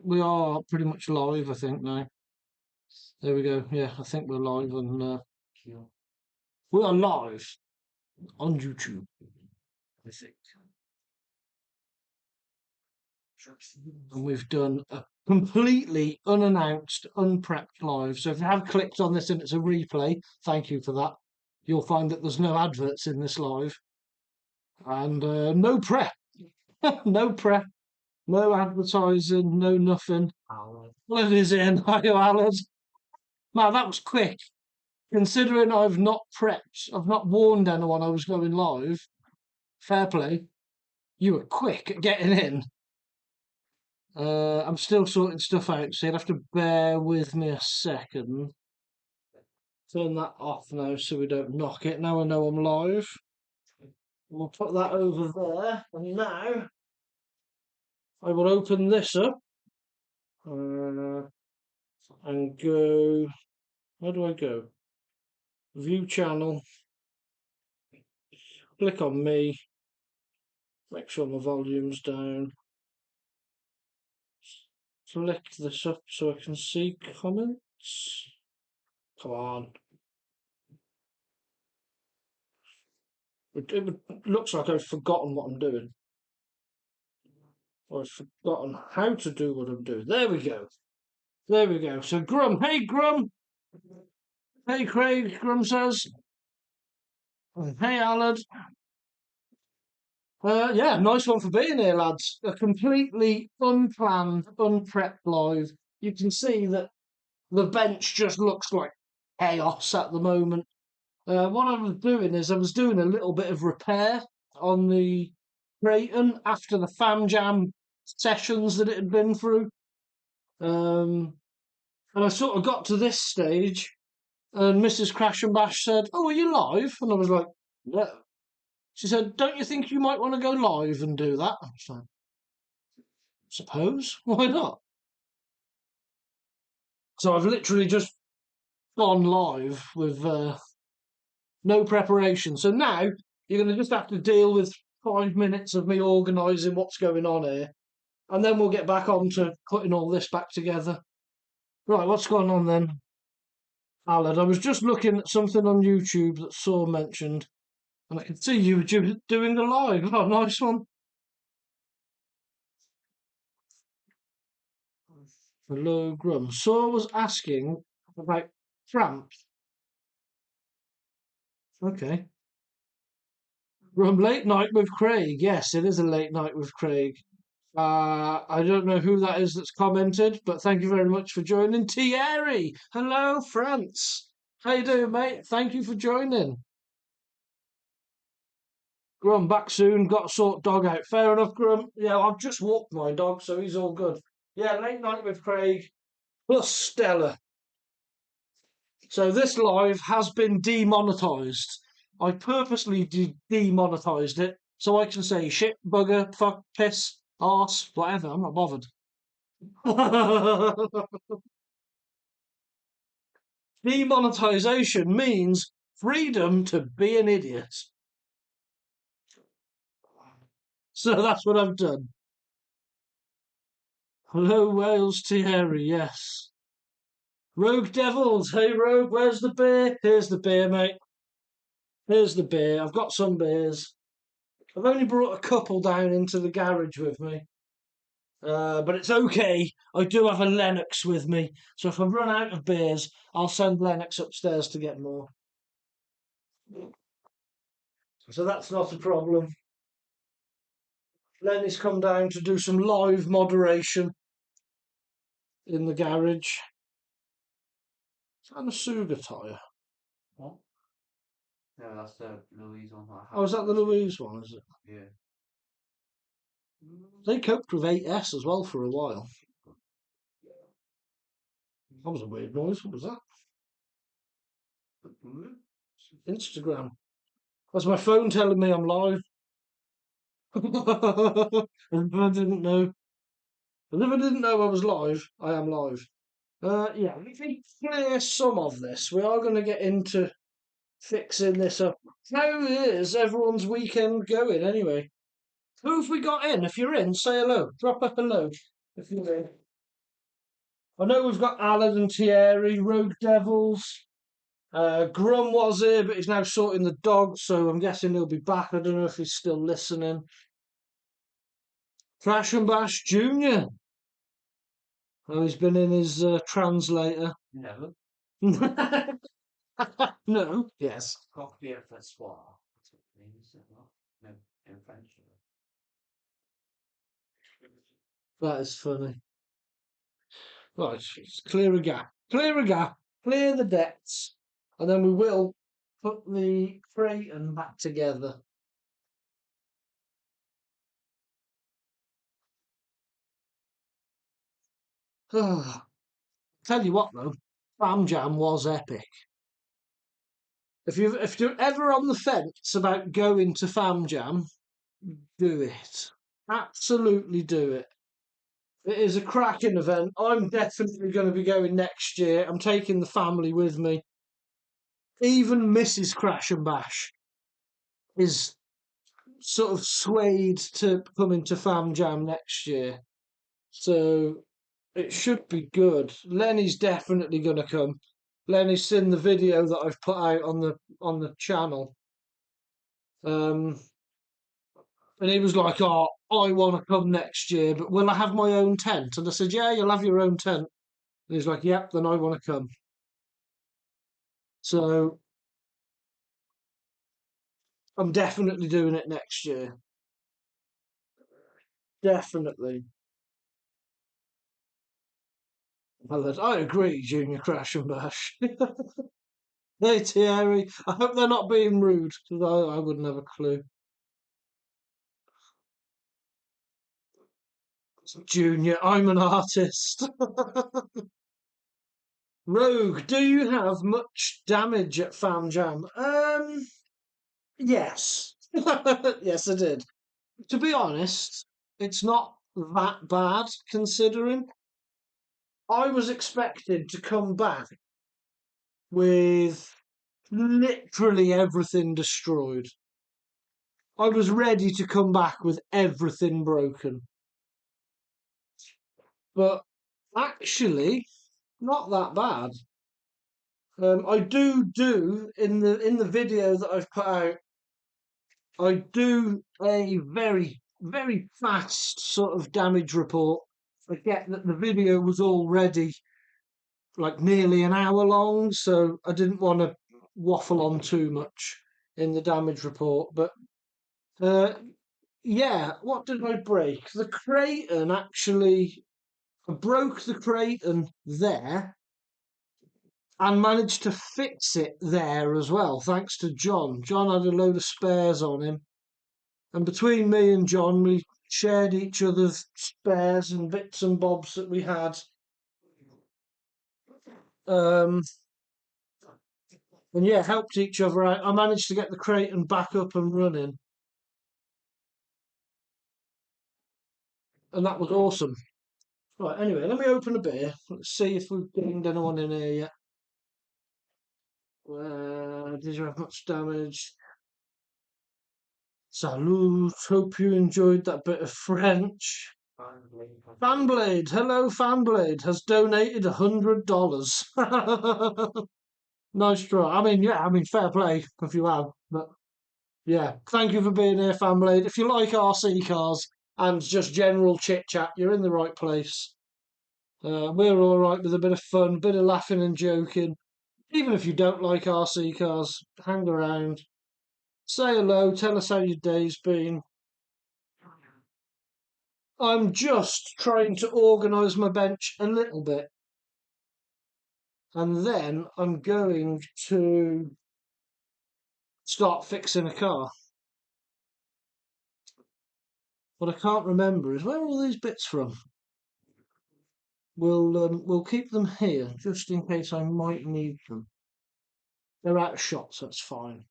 we are pretty much live, I think, now. There we go. Yeah, I think we're live on, we are live on YouTube, I think. And we've done a completely unannounced, unprepped live. So if you have clicked on this and it's a replay, thank you for that. You'll find that there's no adverts in this live. And no prep. No prep. No advertising, no nothing. Alan is in. Hi, Alan. Man, that was quick. Considering I've not prepped, I've not warned anyone I was going live. Fair play. You were quick at getting in. I'm still sorting stuff out, so you'll have to bear with me a second. Turn that off now so we don't knock it. Now I know I'm live. We'll put that over there, and now I will open this up and go. Where do I go? View channel. Click on me. Make sure my volume's down. Flick this up so I can see comments. Come on. It looks like I've forgotten what I'm doing. Or I've forgotten how to do what I'm doing. There we go. There we go. So Grum. Hey, Grum. Hey, Craig, Grum says. Hey, Alan. Yeah, nice one for being here, lads. A completely unplanned, unprepped live. You can see that the bench just looks like chaos at the moment. What I was doing is I was doing a little bit of repair on the Kraton after the famjam sessions that it had been through. And I sort of got to this stage, and Mrs. Crash and Bash said, "Oh, are you live?" And I was like, "Yeah." She said, "Don't you think you might want to go live and do that?" I was like, "Suppose, why not?" So I've literally just gone live with no preparation. So now you're going to just have to deal with 5 minutes of me organising what's going on here, and then we'll get back on to putting all this back together. Right, what's going on then, Alan? I was just looking at something on YouTube that Saw mentioned, and I can see you were doing a live. Oh, nice one. Hello, Grum. Saw was asking about tramps. Okay. Grum, late night with Craig. Yes, it is a late night with Craig. I don't know who that is that's commented, but thank you very much for joining. Thierry, hello, France. How you doing, mate? Thank you for joining. Grum, back soon. Got to sort dog out. Fair enough, Grum. Yeah, I've just walked my dog, so he's all good. Yeah, late night with Craig plus Stella. So this live has been demonetized. I purposely demonetized it so I can say shit, bugger, fuck, piss, arse, whatever. I'm not bothered. Demonetization means freedom to be an idiot. So that's what I've done. Hello, Wales Thierry, yes. Rogue Devils, hey Rogue, where's the beer? Here's the beer, mate. Here's the beer. I've got some beers. I've only brought a couple down into the garage with me. But it's okay. I do have a Lennox with me. So if I run out of beers, I'll send Lennox upstairs to get more. So that's not a problem. Lenny's come down to do some live moderation in the garage. Is that a Suga tyre? What? Yeah, that's the Louise one. Oh, is that the Louise one, is it? Yeah. They coped with 8S as well for a while. That was a weird noise. What was that? Instagram. That's my phone telling me I'm live. If I didn't know. And if I didn't know I was live, I am live. Yeah, let me clear some of this. We are going to get into fixing this up. How is everyone's weekend going anyway? Who have we got in? If you're in, say hello. Drop a hello if you're in. I know we've got Alan and Thierry, Rogue Devils. Grum was here, but he's now sorting the dog, so I'm guessing he'll be back. I don't know if he's still listening. Crash and Bash Junior. Oh, he's been in his translator. No. No. Yes. Copy of the swap. That's what it means, isn't it? No, in French. That is funny. Right, let's clear a gap. Clear a gap. Clear the depths. And then we will put the Kraton back together. Tell you what though, famjam was epic. If you're ever on the fence about going to famjam, do it. Absolutely do it. It is a cracking event. I'm definitely going to be going next year. I'm taking the family with me. Even Mrs. Crash and Bash is sort of swayed to coming to famjam next year. So it should be good. Lenny's definitely going to come. Lenny's seen the video that I've put out on the channel. And he was like, "Oh, I want to come next year, but will I have my own tent?" And I said, "Yeah, you'll have your own tent." And he's like, "Yep, then I want to come." So I'm definitely doing it next year. Definitely. I agree, Junior Crash and Bash. Hey, Thierry. I hope they're not being rude, because I wouldn't have a clue. Junior, I'm an artist. Rogue, do you have much damage at famjam? Yes. Yes, I did. To be honest, it's not that bad considering I was expected to come back with literally everything destroyed. I was ready to come back with everything broken. But actually, not that bad. I do in the video that I've put out, I do a very fast sort of damage report. Forget that the video was already like nearly an hour long, so I didn't want to waffle on too much in the damage report. But uh, yeah, what did I break? The Kraton actually. I broke the Kraton there and managed to fix it there as well, thanks to John. John had a load of spares on him, and between me and John, we shared each other's spares and bits and bobs that we had. Um, and yeah, helped each other out. I managed to get the Kraton back up and running, and that was awesome. Right, anyway, let me open a beer. Let's see if we've gained anyone in here yet. Did you have much damage? Salute. Hope you enjoyed that bit of French. Fanblade, hello Fanblade, has donated $100. Nice draw. I mean, fair play if you have. But yeah, thank you for being here, Fanblade. If you like RC cars and just general chit chat, you're in the right place. We're all right with a bit of fun, a bit of laughing and joking. Even if you don't like RC cars, hang around, say hello, tell us how your day's been. I'm just trying to organise my bench a little bit. And then I'm going to start fixing a car. What I can't remember is where are all these bits from? We'll keep them here just in case I might need them. They're out of shot, so that's fine.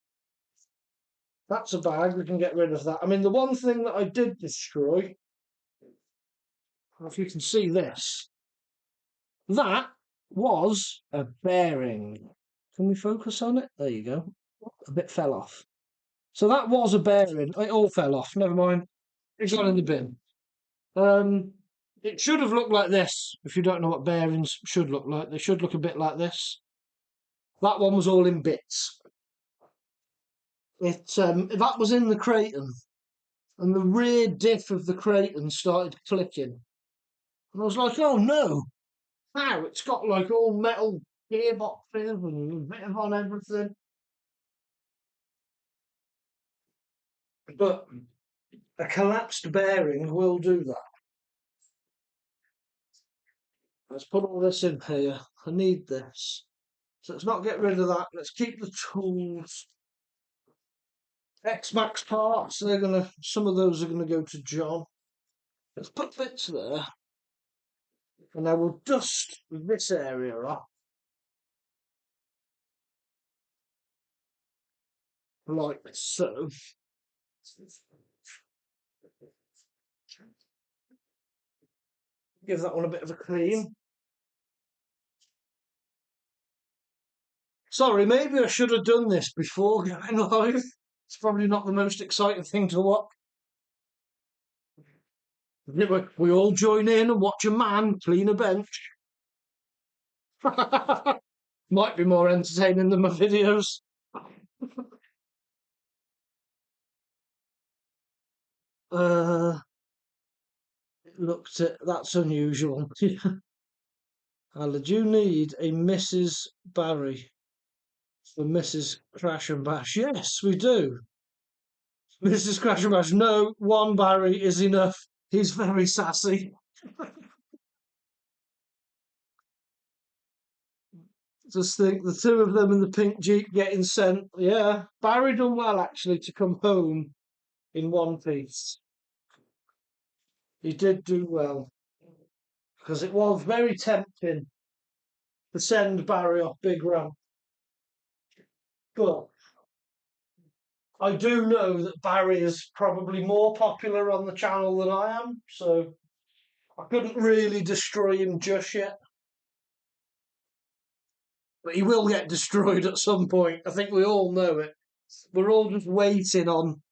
That's a bag, we can get rid of that. I mean, the one thing that I did destroy, if you can see this, that was a bearing. Can we focus on it? There you go. A bit fell off. So that was a bearing. It all fell off. Never mind. It's gone in the bin. It should have looked like this. If you don't know what bearings should look like, they should look a bit like this. That one was all in bits. That was in the Kraton, and the rear diff of the Kraton started clicking, and I was like, "Oh no! Now it's got like all metal gearboxes and a bit of on everything." But a collapsed bearing will do that. Let's put all this in here. I need this. So let's not get rid of that. Let's keep the tools. X-Max parts, some of those are gonna go to John. Let's put bits there. And I will dust this area off. Like so. Give that one a bit of a clean. Sorry, maybe I should have done this before going live. It's probably not the most exciting thing to watch. We all join in and watch a man clean a bench. Might be more entertaining than my videos. Looked at that's unusual. Did you need a Mrs. Barry for Mrs. Crash and Bash? Yes, we do. Mrs. Crash and Bash, no, one Barry is enough. He's very sassy. Just think the two of them in the pink Jeep getting sent. Yeah, Barry done well actually to come home in one piece. He did do well because it was very tempting to send Barry off Big Ram. But I do know that Barry is probably more popular on the channel than I am, so I couldn't really destroy him just yet. But he will get destroyed at some point. I think we all know it. We're all just waiting on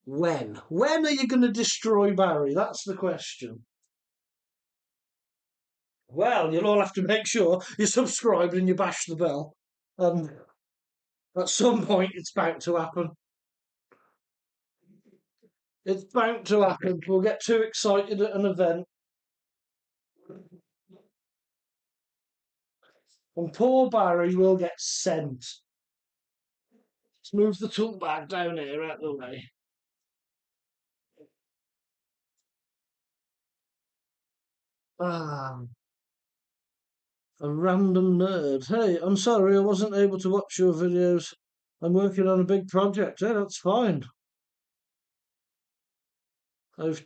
when. When are you going to destroy Barry? That's the question. Well, you'll all have to make sure you're subscribed and you bash the bell. And at some point, it's bound to happen. It's bound to happen. We'll get too excited at an event. And poor Barry will get sent. Let's move the tool bag down here out of the way. Ah, a random nerd. Hey, I'm sorry I wasn't able to watch your videos. I'm working on a big project. Yeah, that's fine. I've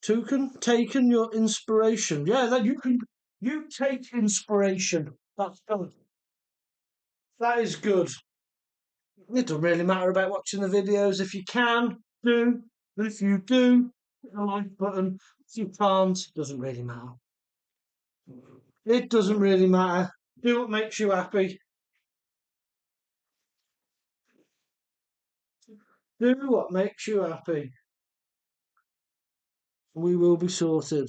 taken your inspiration. Yeah, then you take inspiration. That's good. That is good. It doesn't really matter about watching the videos. If you can, do. But if you do, hit the like button. If you can't, doesn't really matter. It doesn't really matter. Do what makes you happy. Do what makes you happy. We will be sorted.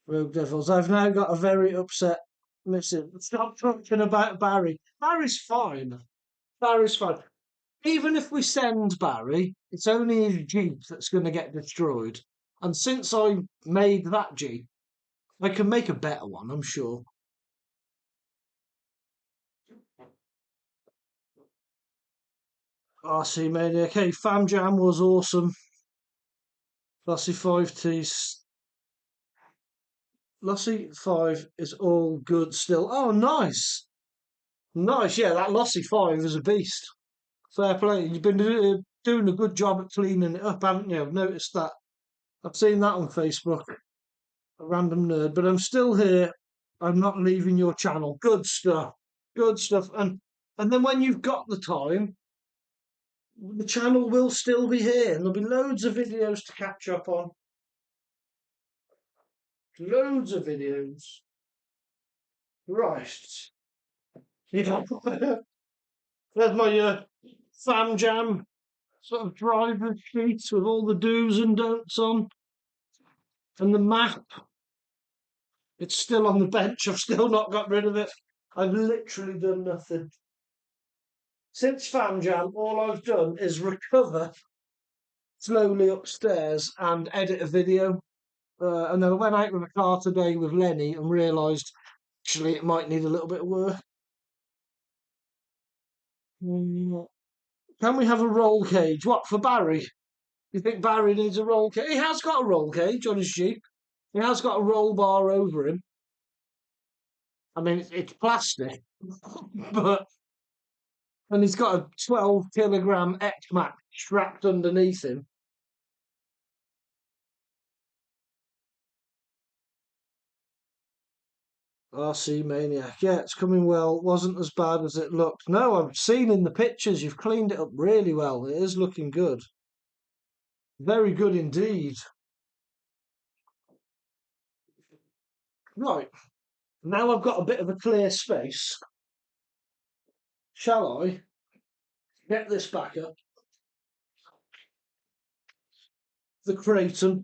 Rogue Devils. I've now got a very upset missus. Stop talking about Barry. Barry's fine. Barry's fine. Even if we send Barry, it's only his Jeep that's going to get destroyed. And since I made that Jeep, I can make a better one, I'm sure. RC Mania. Okay, famjam was awesome. Lassie 5T. Lassie 5 is all good still. Oh, nice. Nice, yeah, that Lassie 5 is a beast. Fair play. You've been doing a good job at cleaning it up, haven't you? I've noticed that. I've seen that on Facebook. A random nerd, but I'm still here. I'm not leaving your channel. Good stuff. Good stuff. And then when you've got the time, the channel will still be here, and there'll be loads of videos to catch up on. Loads of videos. Right. Yeah. There's my fam jam. sort of driver's sheet with all the do's and don'ts on, and the map. It's still on the bench. I've still not got rid of it. I've literally done nothing. Since famjam, all I've done is recover slowly upstairs and edit a video. And then I went out with a car today with Lenny and realised actually it might need a little bit of work. Mm, Can we have a roll cage? What, for Barry? You think Barry needs a roll cage? He has got a roll cage on his Jeep. He has got a roll bar over him. I mean, it's plastic, but and he's got a 12 kilogram X-Max strapped underneath him. RC Maniac. Yeah, it's coming well. Wasn't as bad as it looked. No, I've seen in the pictures you've cleaned it up really well. It is looking good. Very good indeed. Right. Now I've got a bit of a clear space. Shall I get this back up? The Kraton.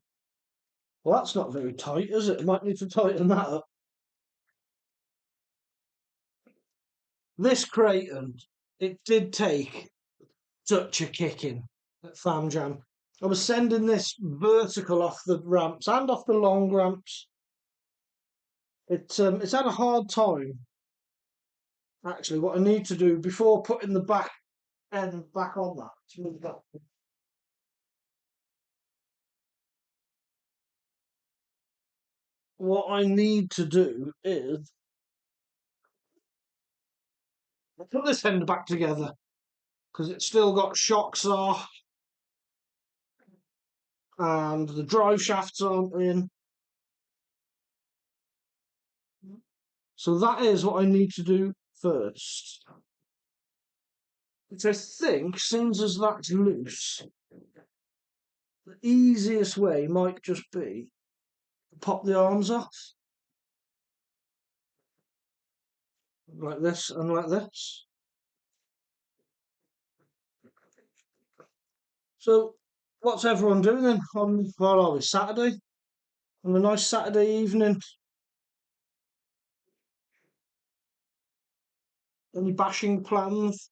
Well, that's not very tight, is it? I might need to tighten that up. This Kraton, it did take such a kicking at famjam. I was sending this vertical off the ramps and off the long ramps. It's had a hard time. Actually, what I need to do before putting the back end back on that, what I need to do is put this end back together because it's still got shocks off and the drive shafts aren't in. So that is what I need to do first. Which I think, since as that's loose, the easiest way might just be to pop the arms off. Like this and like this. So, what's everyone doing then on, what are we, Saturday? On a nice Saturday evening? Any bashing plans?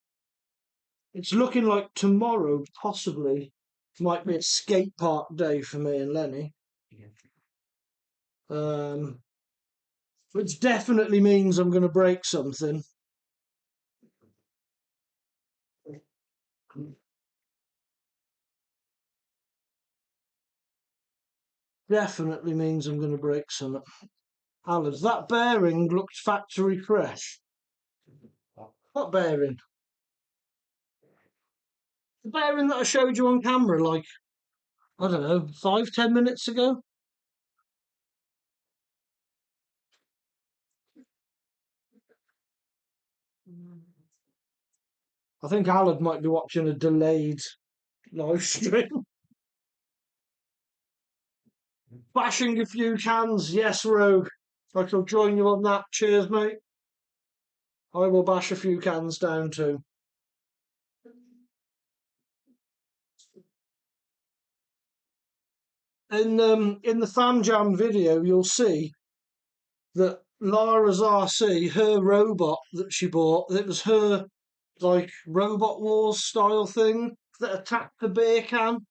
It's looking like tomorrow possibly might be a skate park day for me and Lenny. Which definitely means I'm going to break something. Definitely means I'm going to break something. Alan, that bearing looked factory fresh. What bearing? The bearing that I showed you on camera, like, I don't know, 5-10 minutes ago? I think Alan might be watching a delayed live stream. Bashing a few cans, yes, Rogue. I shall join you on that. Cheers, mate. I will bash a few cans down too. In the famjam video, you'll see that Lara's RC, her robot that she bought, it was her like Robot Wars style thing that attacked the beer can.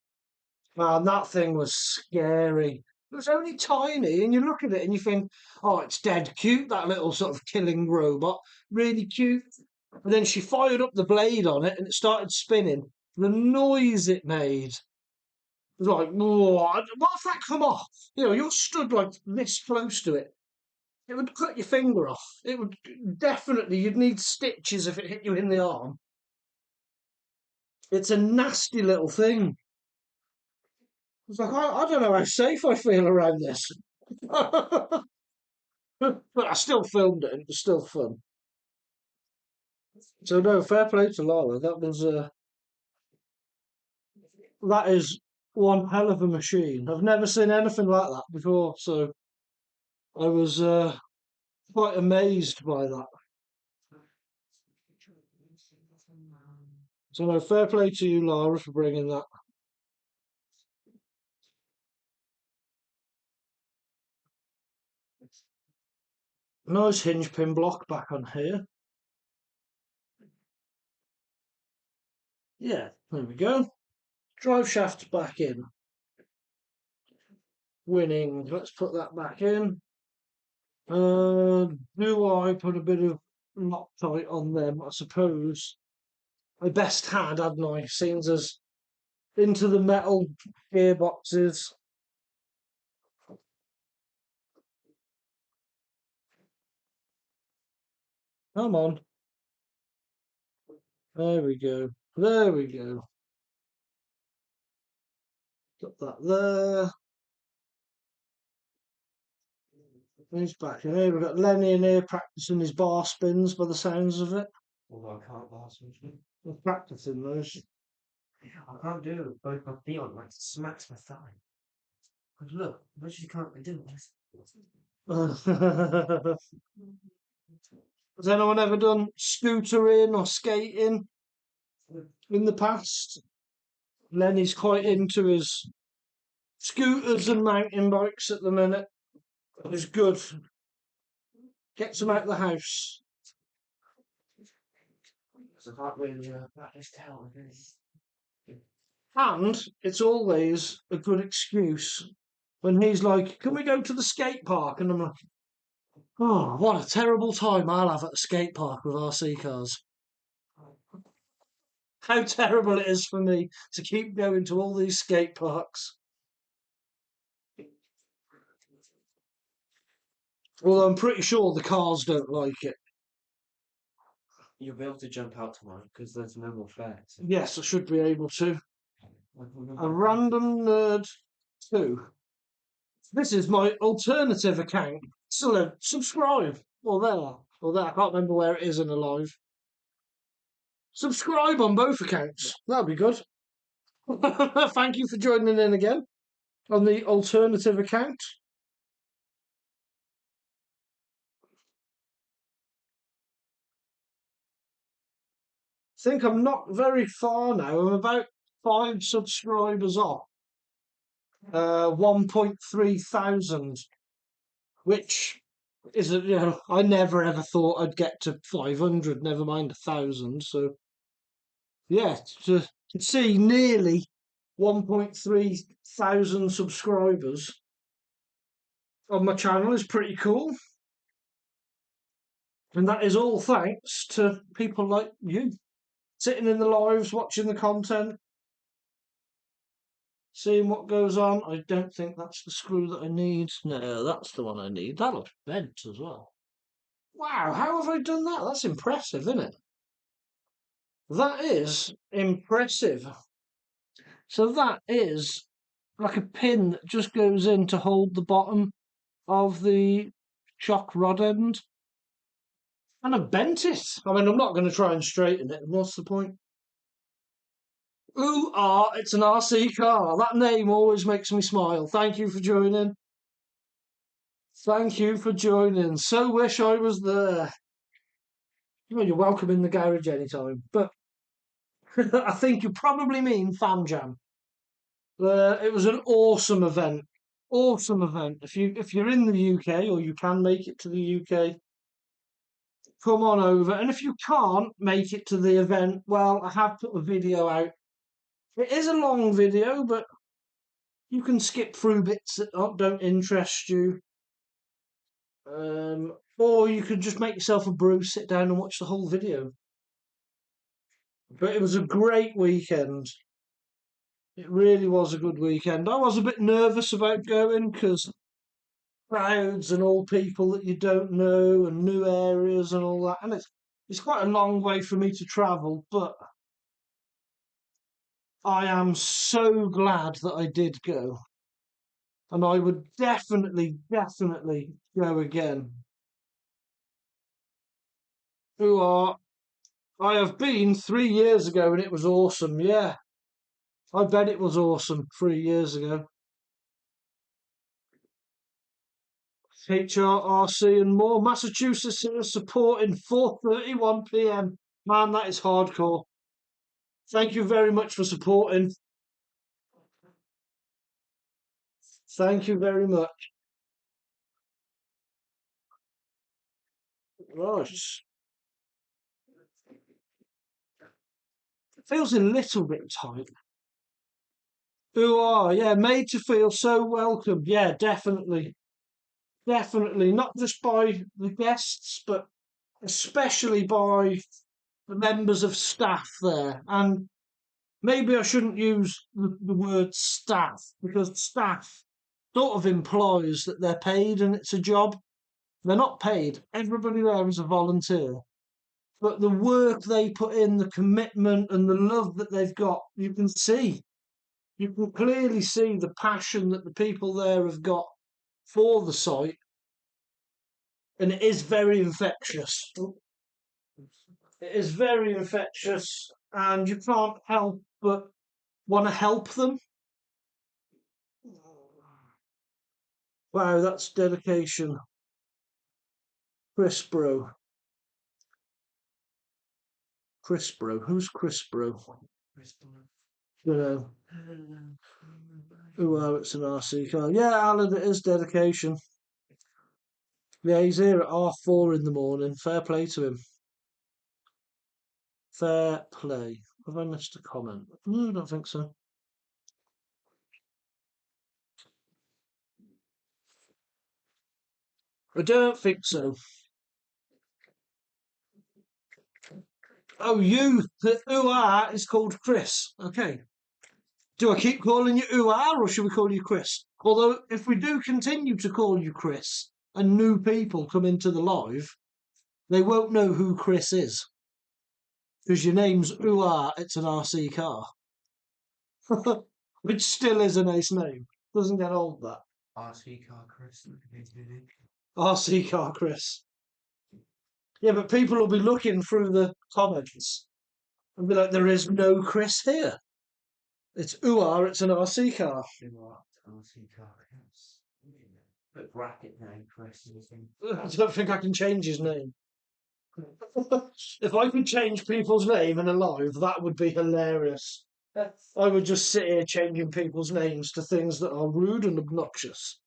Man, that thing was scary. It was only tiny, and you look at it and you think, oh, it's dead cute, that little sort of killing robot. Really cute. And then she fired up the blade on it and it started spinning. The noise it made was like, what if that come off? You know, you're stood like this close to it. It would cut your finger off. It would definitely, you'd need stitches if it hit you in the arm. It's a nasty little thing. It's like, I don't know how safe I feel around this. But I still filmed it and it was still fun. So no, fair play to Lala. That is one hell of a machine. I've never seen anything like that before, so I was quite amazed by that. So no, fair play to you, Lara, for bringing that. Nice hinge pin block back on here. Yeah, there we go. Drive shaft back in. Winning. Let's put that back in. Do I put a bit of Loctite on them? I suppose I best had, hadn't I? Seeing as into the metal gearboxes. Come on. There we go. There we go. Got that there. He's back in here. We've got Lenny in here practicing his bar spins by the sounds of it. Although I can't last one. We're practicing those. I can't do it. Both my feet on like smacks my thigh. Because look, I actually can't do this. Has anyone ever done scootering or skating in the past? Lenny's quite into his scooters and mountain bikes at the minute. It's good. Gets him out of the house. I can't really practice tell. And it's always a good excuse when he's like, "Can we go to the skate park?" And I'm like, "Oh, what a terrible time I'll have at the skate park with RC cars." How terrible it is for me to keep going to all these skate parks. Although I'm pretty sure the cars don't like it. You'll be able to jump out tomorrow because there's no more fares. Yes, I should be able to. A random nerd 2. This is my alternative account. So subscribe. Or there. Or there. I can't remember where it is in Alive. Subscribe on both accounts. That'd be good. Thank you for joining in again on the alternative account. I think I'm not very far now. I'm about 5 subscribers off. 1.3 thousand, which is, I never ever thought I'd get to 500, never mind 1,000. So, yeah, to see nearly 1.3 thousand subscribers on my channel is pretty cool. And that is all thanks to people like you sitting in the lives, watching the content, seeing what goes on. I don't think that's the screw that I need. No, that's the one I need. That looks bent as well. Wow, how have I done that? That's impressive, isn't it? That is impressive. So that is like a pin that just goes in to hold the bottom of the shock rod end. And I've bent it. I mean, I'm not going to try and straighten it. What's the point? Ooh, it's an RC car. That name always makes me smile. Thank you for joining. Thank you for joining. So wish I was there. Well, you're welcome in the garage anytime. But I think you probably mean famjam. It was an awesome event. Awesome event. If you're in the UK or you can make it to the UK, come on over. And if you can't make it to the event, well, I have put a video out. It is a long video, but you can skip through bits that don't interest you. Or you could just make yourself a brew, sit down and watch the whole video. But it was a great weekend. It really was a good weekend. I was a bit nervous about going because crowds and all people that you don't know and new areas and all that. And it's quite a long way for me to travel, but I am so glad that I did go. And I would definitely go again. I have been 3 years ago and it was awesome. Yeah, I bet it was awesome 3 years ago. HRRC and more. Massachusetts is supporting 4:31 p.m. Man, that is hardcore. Thank you very much for supporting. Thank you very much. Right. Feels a little bit tight. Who are, yeah, made to feel so welcome. Yeah, definitely. Definitely. Not just by the guests, but especially by the members of staff there. And maybe I shouldn't use the word staff because staff sort of implies that they're paid and it's a job. They're not paid. Everybody there is a volunteer. But the work they put in, the commitment and the love that they've got, you can see. You can clearly see the passion that the people there have got for the site. And it is very infectious. It is very infectious, and you can't help but want to help them. Wow, that's dedication. Chris Bro. Chris Bro. Who's Chris Bro? You know. Oh, it's an RC car. Yeah, Alan, it is dedication. Yeah, he's here at 4:30 in the morning. Fair play to him. Fair play. Have I missed a comment? No, I don't think so. I don't think so. Oh, the ooh is called Chris. Okay. Do I keep calling you ooh or should we call you Chris? Although, if we do continue to call you Chris and new people come into the live, they won't know who Chris is. Because your name's ooh, it's an RC car. Which still is a nice name. Doesn't get old, that. RC car Chris. RC car Chris. Yeah, but people will be looking through the comments and be like, there is no Chris here. It's ooh, it's an RC car. RC car Chris. But bracket name Chris. I don't think I can change his name. If I could change people's name in a live, that would be hilarious. I would just sit here changing people's names to things that are rude and obnoxious.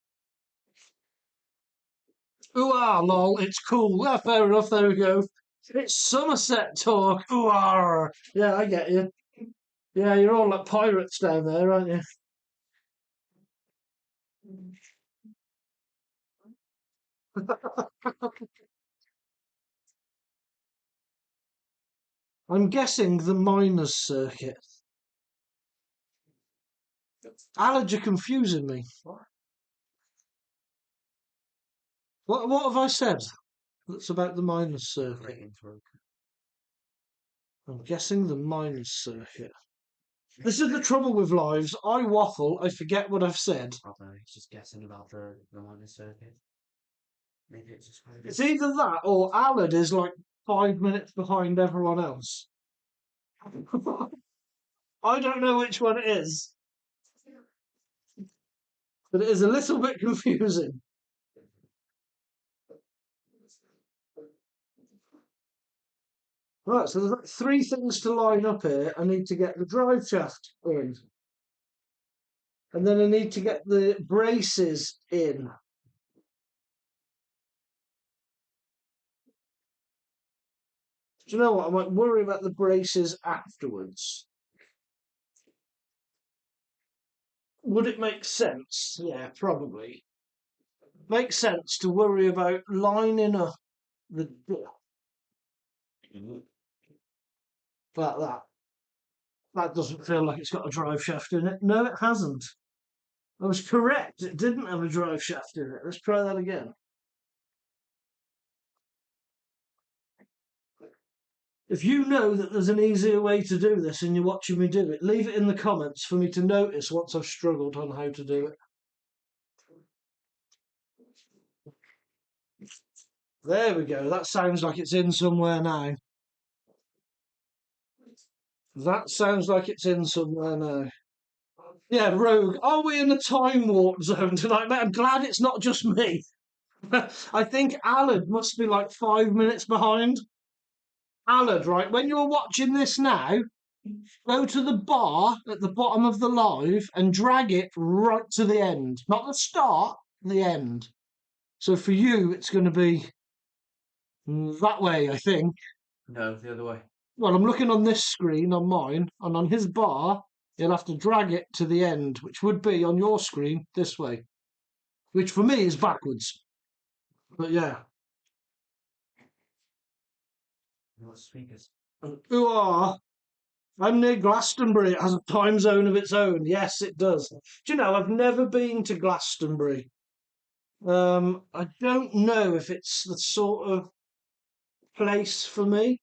Ooh lol, it's cool. Yeah, fair enough, there we go. It's Somerset talk. Ooh yeah, I get you. Yeah, you're all like pirates down there, aren't you? I'm guessing the miners' circuit. Alad, you're confusing me. What have I said that's about the miners' circuit? I'm guessing the miners' circuit. This is the trouble with lives. I waffle, I forget what I've said. He's just guessing about the minor circuit. Maybe it's just It's either that or Alad is like 5 minutes behind everyone else. I don't know which one it is, but it is a little bit confusing. Right, so there's like 3 things to line up here. I need to get the drive shaft in. And then I need to get the braces in. Do you know what? I might worry about the braces afterwards. Would it make sense? Yeah, probably. Makes sense to worry about lining up the door. Like that. That doesn't feel like it's got a drive shaft in it. No, it hasn't. I was correct. It didn't have a drive shaft in it. Let's try that again. If you know that there's an easier way to do this and you're watching me do it, leave it in the comments for me to notice once I've struggled on how to do it. There we go. That sounds like it's in somewhere now. That sounds like it's in somewhere now. Yeah, Rogue. Are we in a time warp zone tonight, mate? I'm glad it's not just me. I think Alad must be like 5 minutes behind. Alad, right? When you're watching this now, Go to the bar at the bottom of the live and drag it right to the end. Not the start, the end. So for you, it's going to be that way, I think. No, the other way. Well, I'm looking on this screen on mine, and on his bar, you'll have to drag it to the end, which would be on your screen this way, which for me is backwards. But yeah. What speakers? Ooh, I'm near Glastonbury. It has a time zone of its own. Yes, it does. Do you know, I've never been to Glastonbury. I don't know if it's the sort of place for me.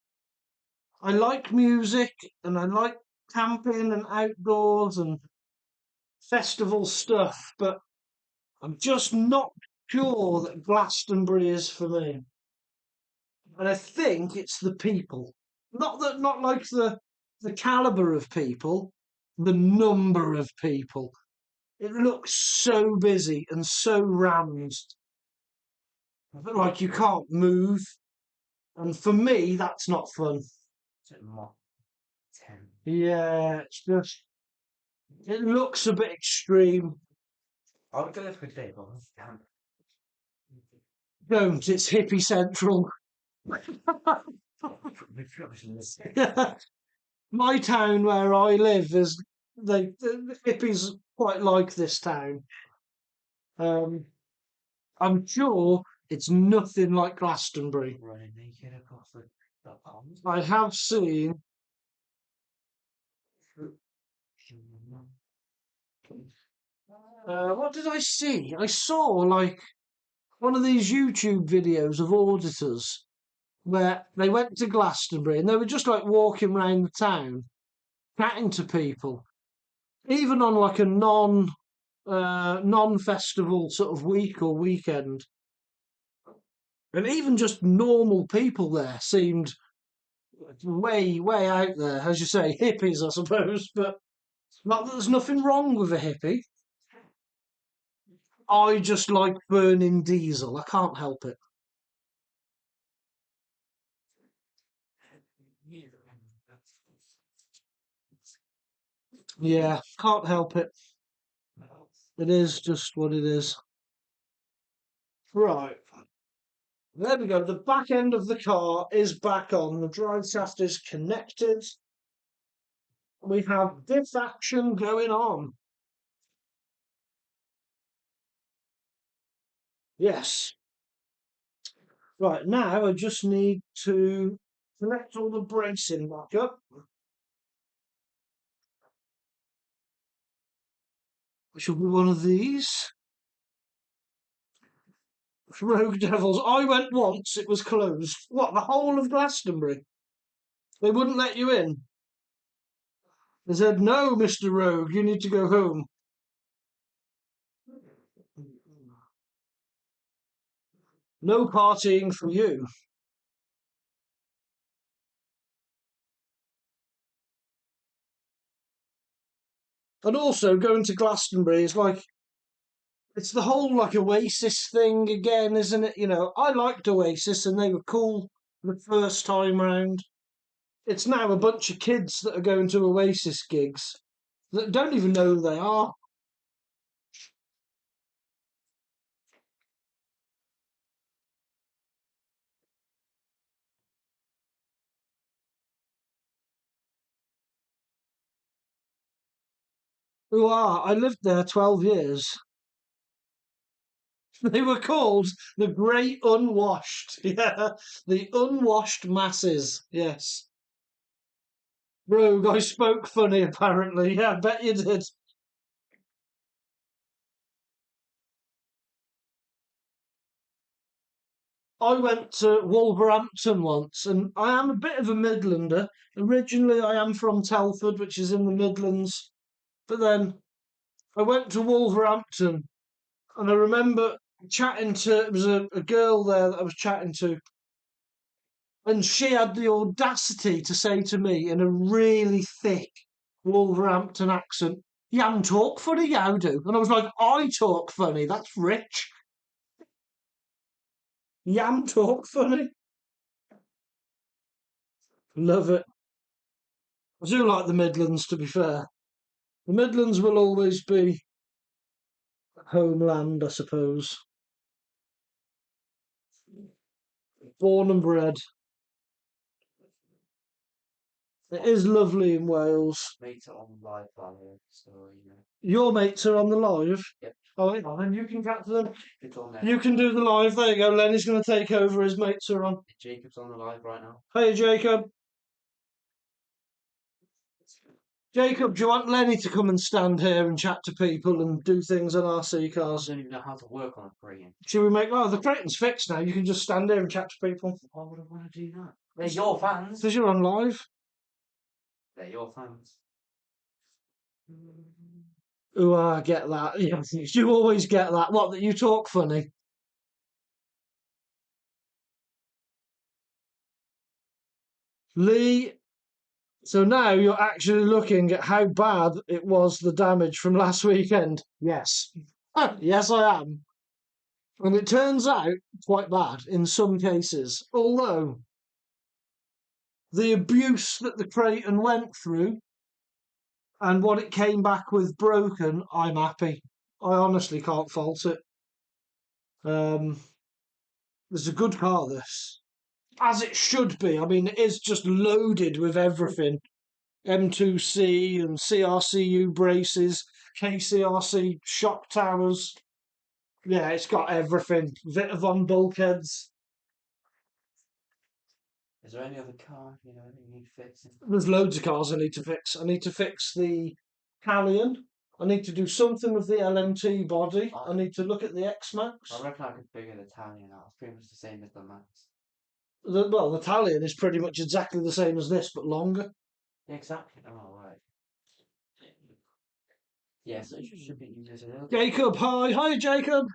I like music and I like camping and outdoors and festival stuff, but I'm just not sure that Glastonbury is for me. And I think it's the people. Not like the caliber of people, the number of people. It looks so busy and so rammed, like you can't move. And for me, that's not fun. Is it Mach 10? Yeah, it's just, it looks a bit extreme. I would go there for a day, but damn. Don't, it's hippie central. My town where I live is, the hippies quite like this town. I'm sure it's nothing like Glastonbury. Running naked across the pond. I have seen. What did I see? I saw like one of these YouTube videos of auditors where they went to Glastonbury and they were just like walking around the town, chatting to people, even on like a non-festival sort of week or weekend. And even just normal people there seemed way out there, as you say, hippies, I suppose. But not that there's nothing wrong with a hippie. I just like burning diesel. I can't help it. Yeah, can't help it. It is just what it is. Right. There we go. The back end of the car is back on. The drive shaft is connected. We have diff action going on. Yes. Right, now I just need to connect all the bracing back up. Which will be one of these. Rogue Devils. I went once, it was closed. What, the whole of Glastonbury? They wouldn't let you in. They said, no, Mr. Rogue, you need to go home. No partying for you. And also, going to Glastonbury is like, it's the whole like Oasis thing again, isn't it? You know, I liked Oasis and they were cool the first time round. It's now a bunch of kids that are going to Oasis gigs that don't even know who they are. Who are? I lived there 12 years. They were called the Great Unwashed. Yeah, the unwashed masses. Yes. Rogue, I spoke funny apparently. Yeah, I bet you did. I went to Wolverhampton once, and I am a bit of a Midlander. Originally, I am from Telford, which is in the Midlands, but then I went to Wolverhampton, and I remember chatting to, it was a girl there that I was chatting to, and she had the audacity to say to me in a really thick Wolverhampton accent, "Yam talk funny, you do." And I was like, I talk funny, that's rich. Yam talk funny. Love it. I do like the Midlands, to be fair. The Midlands will always be homeland, I suppose. Born and bred. It is lovely in Wales. Mates are on live here, so you know. Your mates are on the live? Yep. Oh, hang on, then you can catch them. It's on there. You can do the live. There you go. Lenny's going to take over. His mates are on. Jacob's on the live right now. Hey, Jacob. Jacob, do you want Lenny to come and stand here and chat to people and do things on RC I cars? don't even know how to work on a Kraton. Should we make... Oh, the Kraton's fixed now. You can just stand here and chat to people. Why would I want to do that? They're your fans. Because you're on live. They're your fans. Oh, I get that. Yeah, you always get that. What, that you talk funny? Lee, so now you're actually looking at how bad it was, the damage from last weekend. Yes. Yes, I am. And it turns out quite bad in some cases. Although the abuse that the Kraton went through and what it came back with broken, I'm happy. I honestly can't fault it. There's a good car, this. As it should be. I mean, it is just loaded with everything. M2C and CRCU braces, KCRC shock towers. Yeah, it's got everything. Vitavon bulkheads. Is there any other car, you know, that you need fixing? There's loads of cars I need to fix. I need to fix the Callion. I need to do something with the LMT body. I need to look at the X-Max. I reckon I could figure the Italian out. It's pretty much the same as the Max. Well, the Italian is pretty much exactly the same as this, but longer. Yeah, exactly. Oh, right. Yeah, so it should be easier to do. Jacob, hi. Hi, Jacob.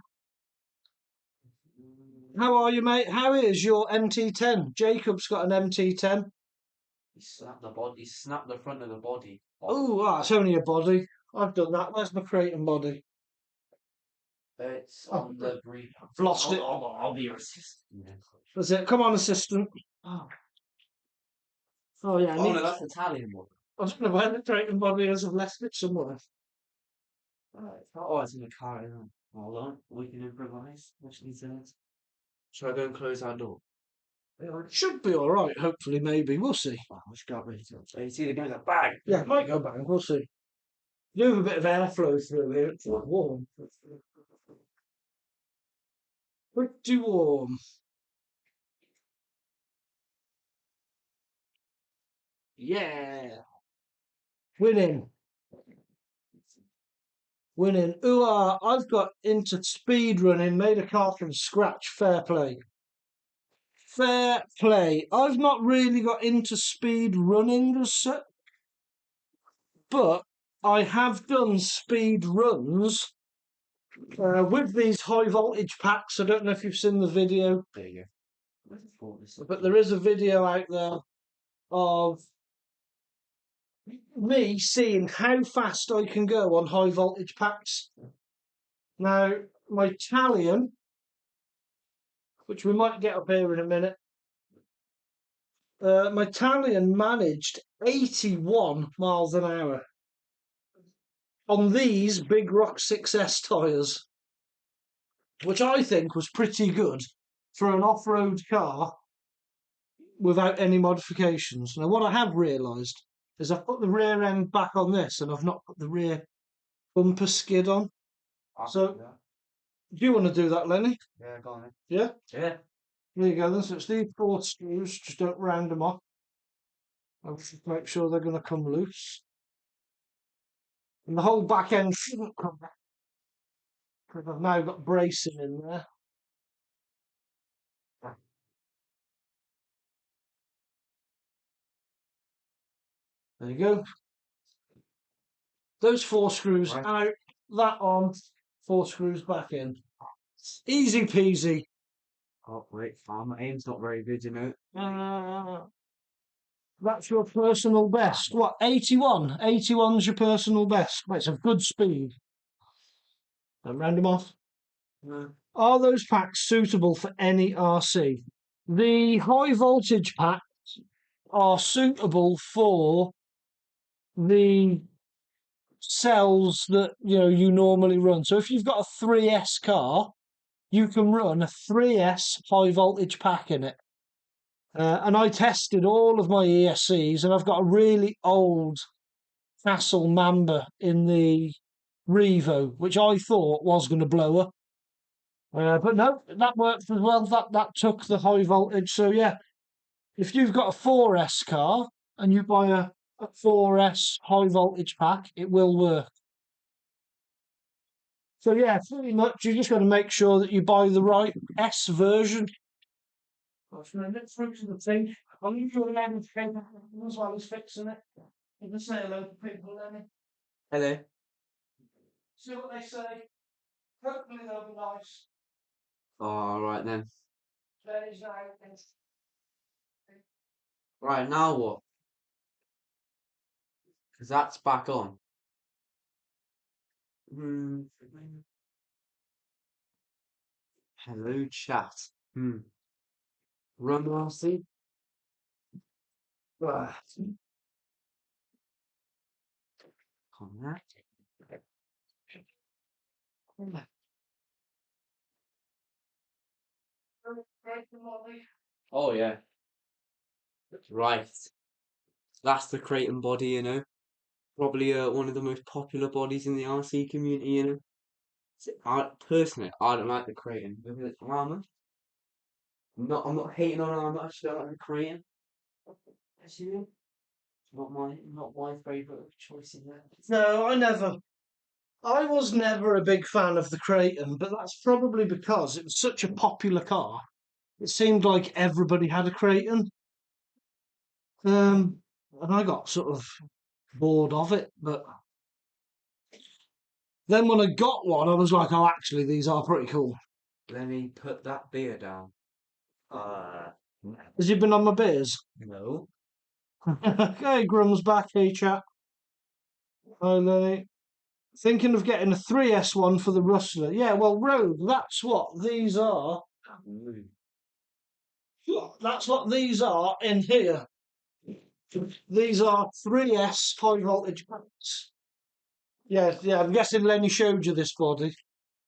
How are you, mate? How is your MT10? Jacob's got an MT10. He snapped the body. He snapped the front of the body. Oh, it's only a body. I've done that. Where's my Kraton body? It's on the brief. I've lost it. I'll be your assistant. That's it. Come on, assistant. Oh, yeah. No, that's the Italian one. I don't know where the Kraton body is. I've left it somewhere. Oh, it's in the car. Hold on. We can improvise. Which needs it. Shall I go and close our door? It should be all right. Hopefully, maybe. We'll see. Oh, I just got ready to. It's either going to bang. Yeah, it might go bang. We'll see. You have a bit of airflow through here. It's warm. Pretty warm. Yeah. Winning. Winning. Ooh, I've got into speed running, made a car from scratch. Fair play. Fair play. I've not really got into speed running as such, but I have done speed runs with these high voltage packs. I don't know if you've seen the video. There you go. But there is a video out there of me seeing how fast I can go on high voltage packs. Now, my Italian, which we might get up here in a minute, my Italian managed 81 miles an hour on these Big Rock 6S tyres, which I think was pretty good for an off-road car without any modifications. Now, what I have realised is I've put the rear end back on this and I've not put the rear bumper skid on. So, do you want to do that, Lenny? Yeah, go on then. Yeah? Yeah. There you go then. So it's these 4 screws, just don't round them off. I'll just make sure they're going to come loose. And the whole back end shouldn't come back, because I've now got bracing in there. There you go. Those 4 screws out, that on, 4 screws back in. Easy peasy. Oh, wait, my aim's not very good, you know. That's your personal best. What, 81? 81's your personal best. Well, it's a good speed. Don't round them off. No. Are those packs suitable for any RC? The high voltage packs are suitable for the cells that you normally run. So if you've got a 3S car, you can run a 3S high voltage pack in it. And I tested all of my ESCs, and I've got a really old Castle Mamba in the Revo, which I thought was going to blow up. But no, that worked as well. That took the high voltage. So yeah, if you've got a 4S car and you buy a 4S high voltage pack, it will work. So yeah, pretty much you just got to make sure that you buy the right S version. Let's through to the thing. I'll leave you alone as well as fixing it. You can say hello to people, Lenny. Hello. See what they say. Hopefully they'll be nice. All right then. There's no. Right, now what? Because that's back on. Hmm. Hello, chat. Run, Rossi. Ah, come on. Oh yeah. Right. That's the Kraton body, you know. Probably one of the most popular bodies in the RC community, you know. Personally, I don't like the Kraton. Maybe it's armor. I'm not hating on armor. I just don't like the Kraton. Actually, not my favourite choice in there. No, I was never a big fan of the Kraton, but that's probably because it was such a popular car. It seemed like everybody had a Kraton. And I got sort of bored of it. But then when I got one, I was like, oh, actually, these are pretty cool. Let me put that beer down. Has you been on my beers? No. Okay, Grum's back. Hey, chat. Hi, Lenny. Thinking of getting a 3S one for the Rustler. Yeah, well, Rogue, that's what these are. That's what these are in here. These are 3S high voltage packs. Yeah, I'm guessing Lenny showed you this body.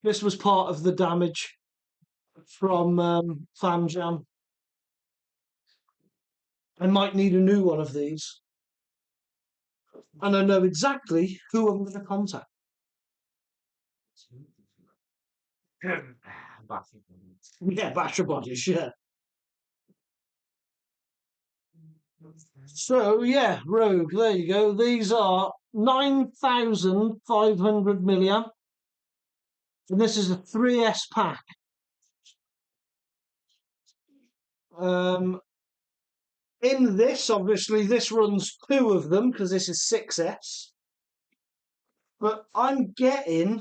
This was part of the damage from famjam. I might need a new one of these. And I know exactly who I'm going to contact. Yeah, battery bodies, yeah. So, yeah, Rogue, there you go. These are 9,500 milliamp. And this is a 3S pack. In this, obviously, this runs two of them because this is 6S. But I'm getting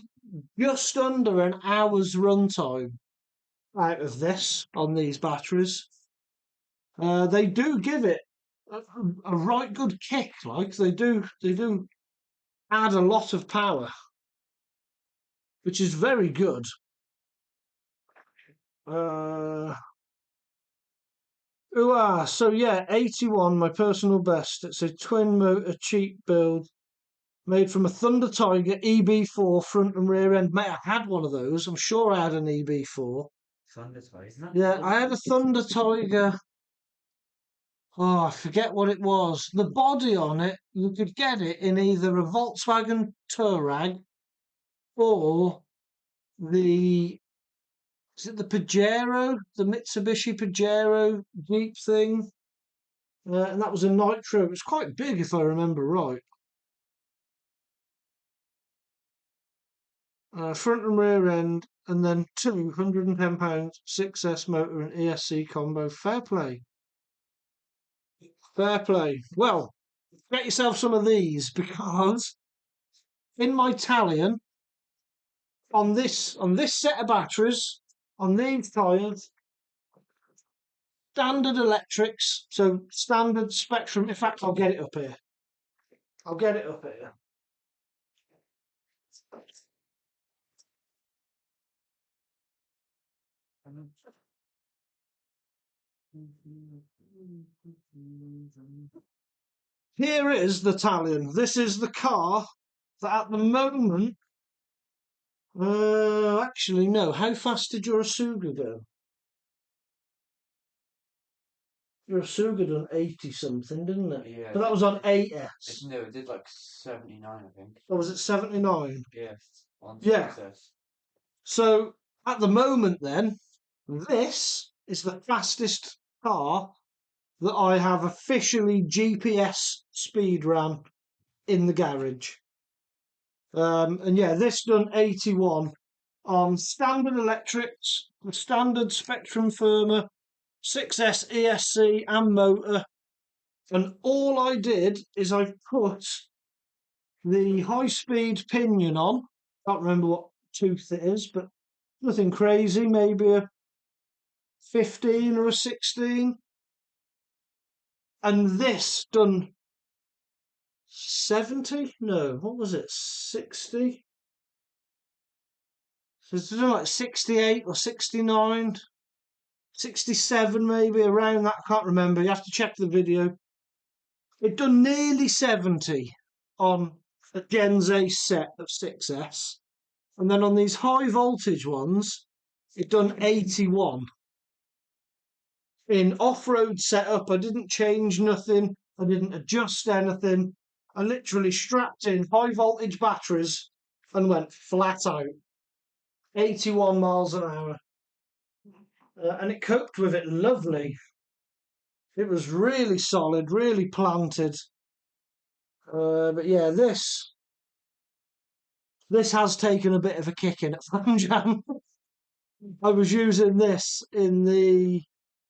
just under an hour's runtime out of this on these batteries. They do give it a right good kick, like they do add a lot of power, which is very good. So yeah, 81, my personal best. It's a twin motor cheap build made from a Thunder Tiger EB4 front and rear end. Mate, I had one of those. I'm sure I had an EB4. Thunder Tiger, isn't that? Yeah, I had a Thunder Tiger. Oh, I forget what it was. The body on it, you could get it in either a Volkswagen Touareg or the is it the Pajero, the Mitsubishi Pajero Jeep thing? And that was a nitro. It was quite big, if I remember right. Front and rear end, and then £210 6S motor and ESC combo. Fair play. Fair play. Well, get yourself some of these because in my Talion, on this set of batteries, on these tyres, standard electrics, so standard spectrum. In fact, I'll get it up here. I'll get it up here. here is the Talion. This is the car that at the moment, actually no, how fast did your Asuga go? Your Asuga done 80 something, didn't it? Yeah. But that was on 8S. No, it did like 79, I think. Or was it 79? Yes, on Yeah. success. So at the moment then, this is the fastest car that I have officially GPS speed ran in the garage. And yeah, this done 81 on standard electrics, the standard Spectrum firmer, 6S ESC and motor. And all I did is I put the high-speed pinion on. Can't remember what tooth it is, but nothing crazy, maybe a 15 or a 16. And this done 70? No, what was it? 60? So it's done like 68 or 69, 67 maybe, around that. I can't remember. You have to check the video. It done nearly 70 on a Gen Z set of 6S. And then on these high voltage ones, it done 81. In off-road setup, I didn't change nothing. I didn't adjust anything. I literally strapped in high voltage batteries and went flat out. 81 miles an hour. And it coped with it lovely. It was really solid, really planted. But yeah, this has taken a bit of a kicking at famjam. I was using this in the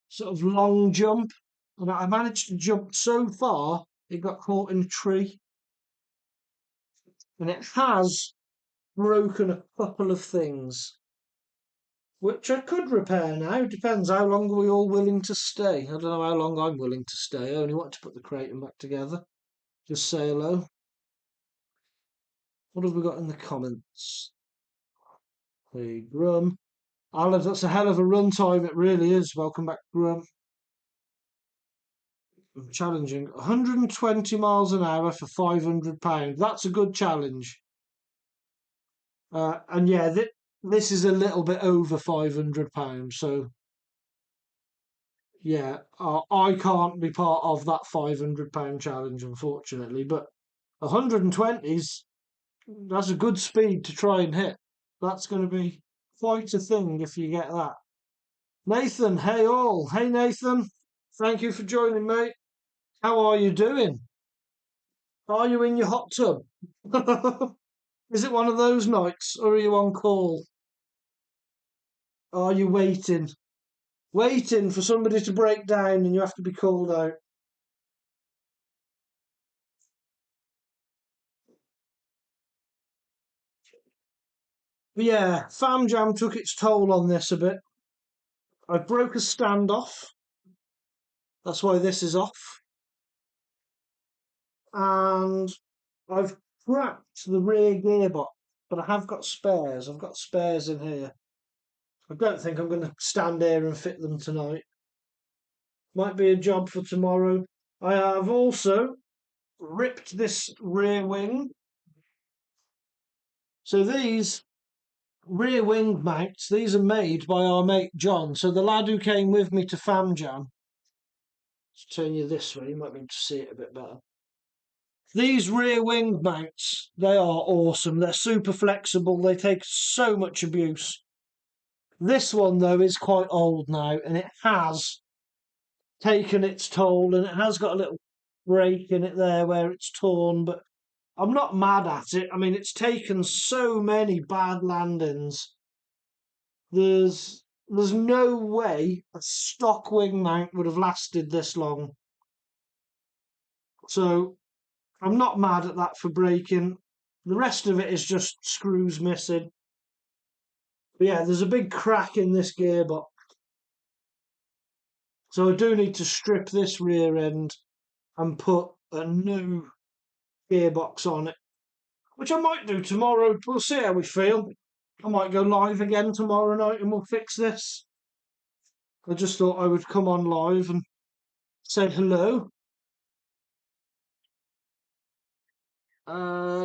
sort of long jump, and I managed to jump so far it got caught in a tree, and it has broken a couple of things, which I could repair now. Depends how long are we all willing to stay. I don't know how long I'm willing to stay. I only want to put the Kraton back together. Just say hello. What have we got in the comments? Hey, Grum. Alan, that's a hell of a run time. It really is. Welcome back, Grum. Challenging. 120 miles an hour for £500. That's a good challenge. And yeah, this is a little bit over £500. So yeah, I can't be part of that £500 challenge, unfortunately. But 120s, that's a good speed to try and hit. That's going to be quite a thing if you get that. Nathan, hey all. Hey Nathan, thank you for joining, mate. How are you doing? Are you in your hot tub? Is it one of those nights, or are you on call? Are you waiting? Waiting for somebody to break down and you have to be called out? But yeah, famjam took its toll on this a bit. I broke a standoff. That's why this is off. And I've cracked the rear gearbox, but I have got spares. I've got spares in here. I don't think I'm going to stand here and fit them tonight. Might be a job for tomorrow. I have also ripped this rear wing. So these rear wing mounts, these are made by our mate John. So the lad who came with me to famjam. Let's turn you this way, you might be able to see it a bit better. These rear wing mounts, they are awesome. They're super flexible. They take so much abuse. This one, though, is quite old now, and it has taken its toll, and it has got a little break in it there where it's torn, but I'm not mad at it. I mean, it's taken so many bad landings. There's no way a stock wing mount would have lasted this long. So I'm not mad at that for breaking. The rest of it is just screws missing. But yeah, there's a big crack in this gearbox. So I do need to strip this rear end and put a new gearbox on it, which I might do tomorrow. We'll see how we feel. I might go live again tomorrow night and we'll fix this. I just thought I would come on live and say hello.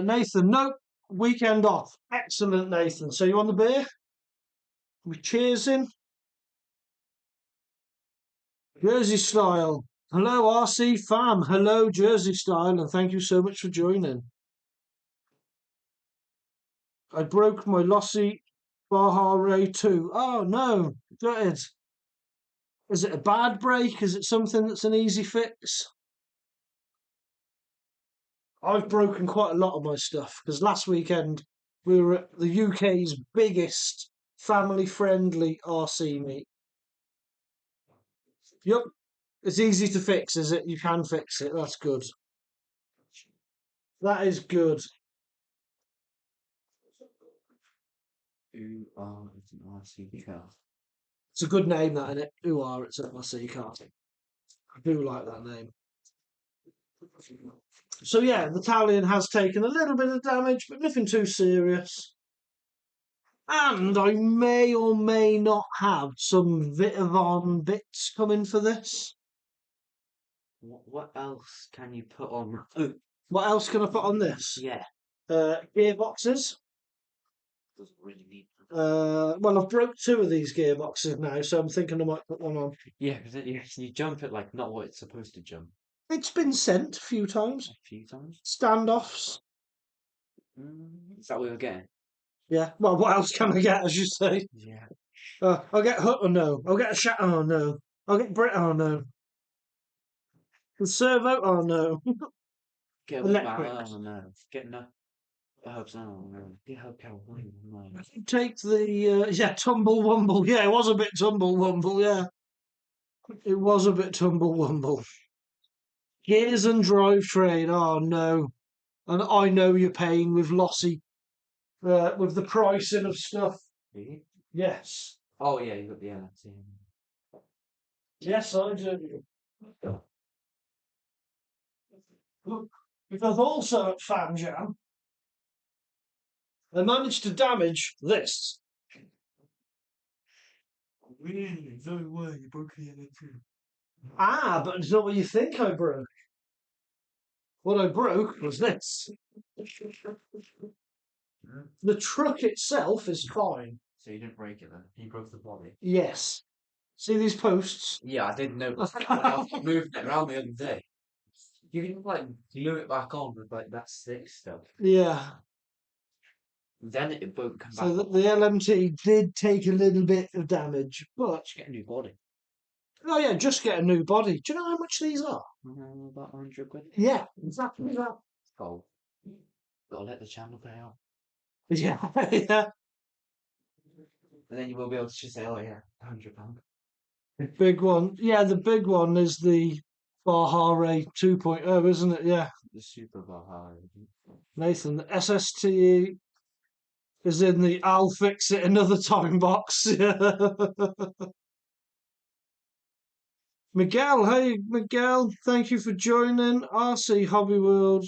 Nathan, nope. Weekend off. Excellent, Nathan. So you on the beer? We cheersing? Jersey style. Hello, RC fam. Hello, Jersey style, and thank you so much for joining. I broke my lossy Baja Ray 2. Oh no, gutted. Is it a bad break? Is it something that's an easy fix? I've broken quite a lot of my stuff because last weekend we were at the UK's biggest family-friendly RC meet. Yep, it's easy to fix, is it? You can fix it. That's good. That is good. Who are it's an RC car? It's a good name, that, isn't it? Who are it's an RC car. I do like that name. So yeah, the Italian has taken a little bit of damage, but nothing too serious. And I may or may not have some Vitavon bits coming for this. What else can you put on? Oh, What else can I put on this? yeah. Gearboxes. Doesn't really need. Well, I've broke 2 of these gearboxes now, so I'm thinking I might put one on. Yeah, because you jump it like not what it's supposed to jump. It's been sent a few times. A few times. Standoffs. Is that what you're getting? Yeah. Well, what else can I get, as you say? Yeah. I'll get Hut or no. I'll get a Shat or no. I'll get Brit or no. The servo or no. Get Electric. Oh no. Get no. Herbs. Oh no. Get herb California. No. Take the Tumble Wumble. Yeah, it was a bit Tumble Wumble. Yeah, it was a bit Tumble Wumble. Gears and drivetrain. Oh no. And I know your pain with Lossy, with the pricing of stuff. Really? Yes. Oh yeah, you got the LMT. Yes, I do. Because also at famjam, I managed to damage this. Really? No way, you broke the LMT. Ah, but it's not what you think I broke. What I broke was this. The truck itself is fine. So you didn't break it then? You broke the body? Yes. See these posts? Yeah, I didn't know. I was moving it around the other day. You can like glue it back on with like that stick stuff. Yeah. Then it won't come So back. the LMT did take a little bit of damage, but Just get a new body. oh yeah, just get a new body. Do you know how much these are? About 100 quid. Yeah, exactly that. Oh, gotta let the channel pay out. Yeah, yeah. And then you will be able to just say, oh yeah, £100. Big one. Yeah, the big one is the Bahare 2.0, isn't it? Yeah. The Super Baja. Nathan, the SSTE is in the I'll fix it another time box. Miguel, hey Miguel, thank you for joining. RC Hobby World,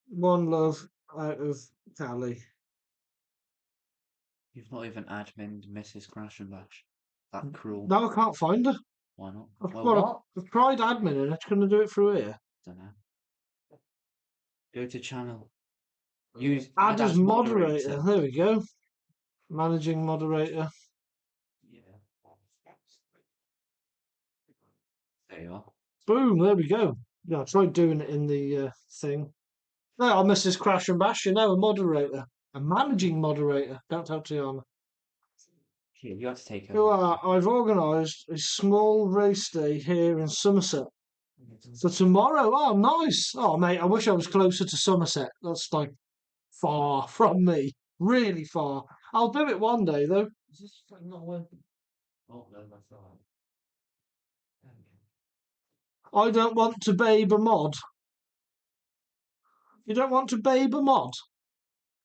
one love out of Cali. You've not even admin Mrs. Crash and Bash. That cruel. No, I can't find her. Why not? I've, Well, well, what? I've tried admin and it's going to do it through here. Don't know. Go to channel. Use Add as moderator. moderator. There we go. Managing moderator. Yeah. There you are. Boom, there we go. Yeah, I tried doing it in the thing. No, I'm Mrs. Crash and Bash, you know, a moderator. A managing moderator. Don't tell Tiana. Here, you have to take Who over. I've organised a small race day here in Somerset. For tomorrow. Oh, nice. Oh, mate, I wish I was closer to Somerset. That's like far from me. Really far. I'll do it one day, though. Is this like not working? Oh, no, that's not. I don't want to babe a mod. You don't want to babe a mod?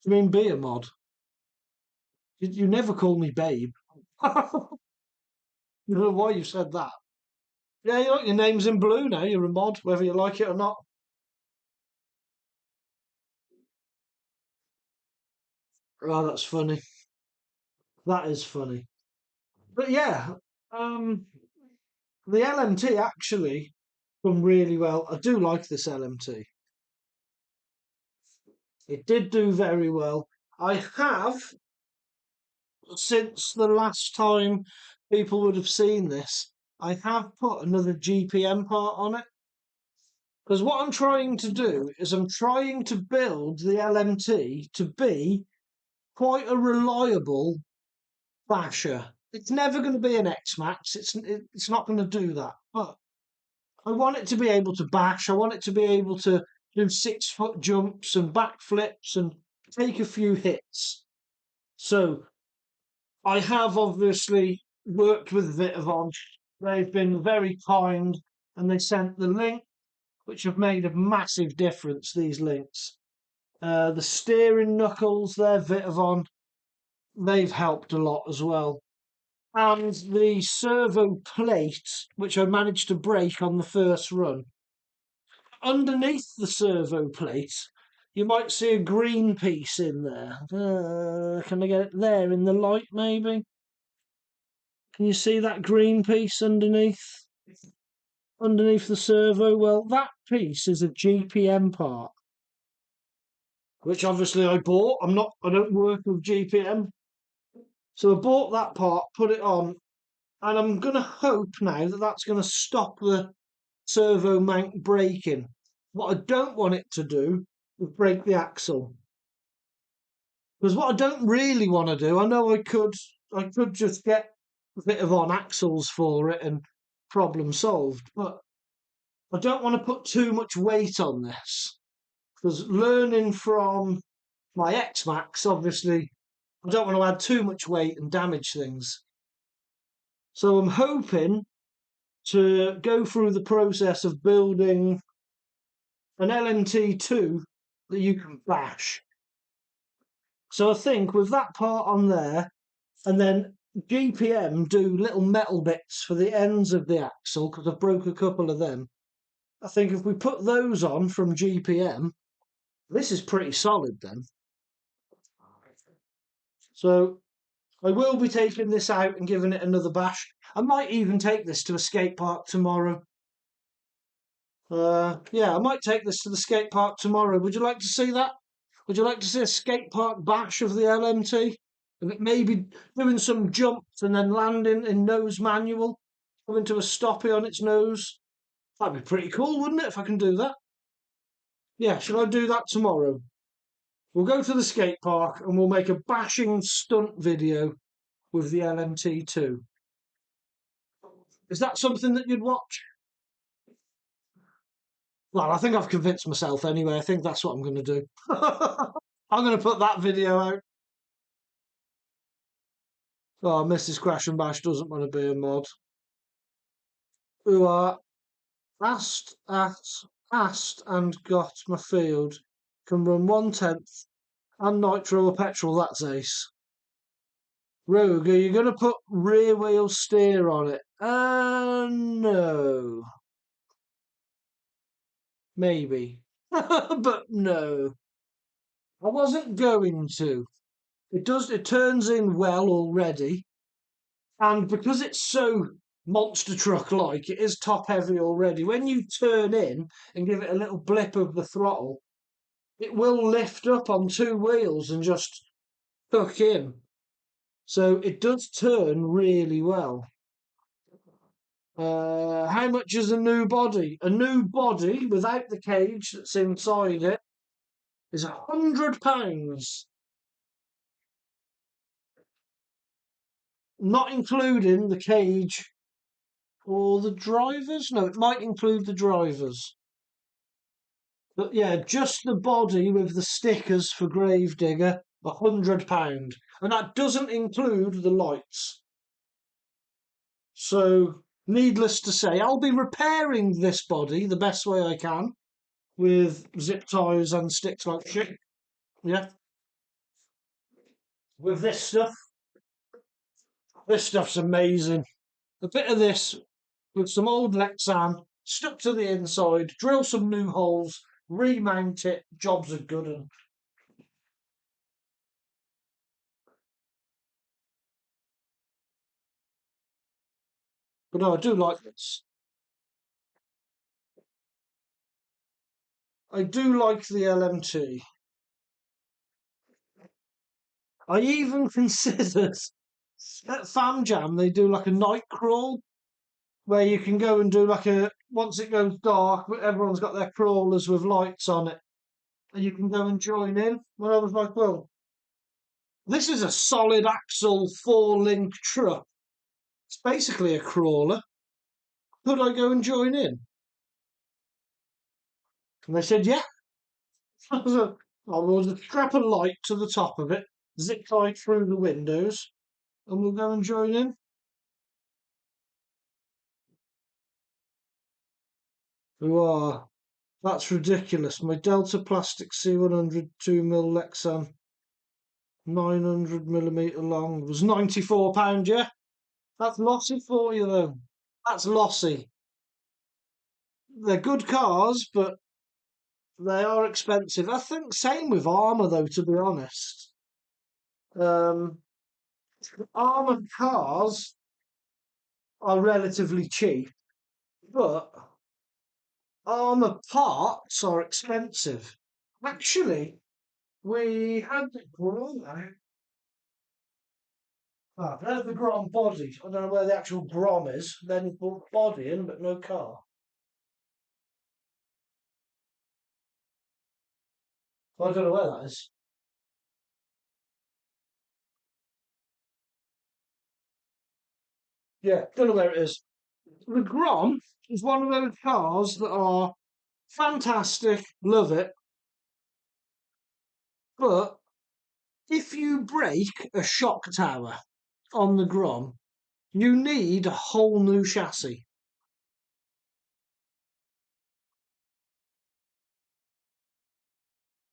You mean be a mod? You never call me babe. You know why you said that? Yeah, your name's in blue now. You're a mod, whether you like it or not. Oh, that's funny. That is funny. But yeah, the LMT actually done really well. I do like this LMT. It did do very well. I have, since the last time people would have seen this, I have put another GPM part on it. Because what I'm trying to do is I'm trying to build the LMT to be quite a reliable basher. It's never going to be an X Max. It's not going to do that. But I want it to be able to bash. I want it to be able to do 6 foot jumps and backflips and take a few hits. So I have obviously worked with Vitavon. They've been very kind and they sent the link, which have made a massive difference, these links. The steering knuckles, they're Vitavon. They've helped a lot as well. And the servo plate, which I managed to break on the first run. Underneath the servo plate, you might see a green piece in there. Can I get it there in the light, maybe? Can you see that green piece underneath? Underneath the servo? Well, that piece is a GPM part, which obviously I bought. I don't work with GPM. So I bought that part, put it on, and I'm going to hope now that that's going to stop the servo mount breaking. What I don't want it to do is break the axle. Because what I don't really want to do, I know I could just get a bit of on axles for it and problem solved, but I don't want to put too much weight on this. Because learning from my X-Max, obviously, I don't want to add too much weight and damage things. So I'm hoping to go through the process of building an LMT2 that you can bash. So I think with that part on there, and then GPM do little metal bits for the ends of the axle, because I broke a couple of them. I think if we put those on from GPM, this is pretty solid then. So I will be taking this out and giving it another bash. I might even take this to a skate park tomorrow. Yeah, I might take this to the skate park tomorrow. Would you like to see that? Would you like to see a skate park bash of the LMT? Of it maybe doing some jumps and then landing in nose manual, coming to a stoppie on its nose? That'd be pretty cool, wouldn't it, if I can do that? Yeah, shall I do that tomorrow? We'll go to the skate park and we'll make a bashing stunt video with the LMT2. Is that something that you'd watch? Well, I think I've convinced myself anyway. I think that's what I'm going to do. I'm going to put that video out. Oh, Mrs. Crash and Bash doesn't want to be a mod. Who are asked and got my field. Can run 1/10 and nitro or petrol, that's ace. Rogue, are you going to put rear wheel steer on it? No. Maybe. But no. I wasn't going to. It turns in well already. And because it's so monster truck like, it is top heavy already. When you turn in and give it a little blip of the throttle, it will lift up on 2 wheels and just hook in. So it does turn really well. How much is a new body? A new body without the cage that's inside it is £100, not including the cage or the drivers. No, it might include the drivers. But yeah, just the body with the stickers for Gravedigger, £100, and that doesn't include the lights. So, needless to say, I'll be repairing this body the best way I can with zip ties and sticks like shit. Yeah. With this stuff. This stuff's amazing. A bit of this with some old Lexan stuck to the inside, drill some new holes, remount it, jobs are good. And but no, I do like this. I do like the LMT. I even considered at famjam they do like a night crawl where you can go and do like a once it goes dark, everyone's got their crawlers with lights on it, and you can go and join in. Well, I was like, well, this is a solid axle 4-link truck. It's basically a crawler. Could I go and join in? And they said, yeah. So I will just strap a light to the top of it, zip tie through the windows, and we'll go and join in. Wow, that's ridiculous. My Delta Plastic C100 2mm Lexan 900mm long was £94, yeah? That's lossy for you, though. That's lossy. They're good cars, but they are expensive. I think same with armour, though, to be honest. Um, Armoured cars are relatively cheap, but armour parts are expensive. Actually, we had the Grom. There's the Grom body. I don't know where the actual Grom is. Then you put body in, but no car. I don't know where that is. Yeah, don't know where it is. The Grom is one of those cars that are fantastic, love it, but if you break a shock tower on the Grom, you need a whole new chassis.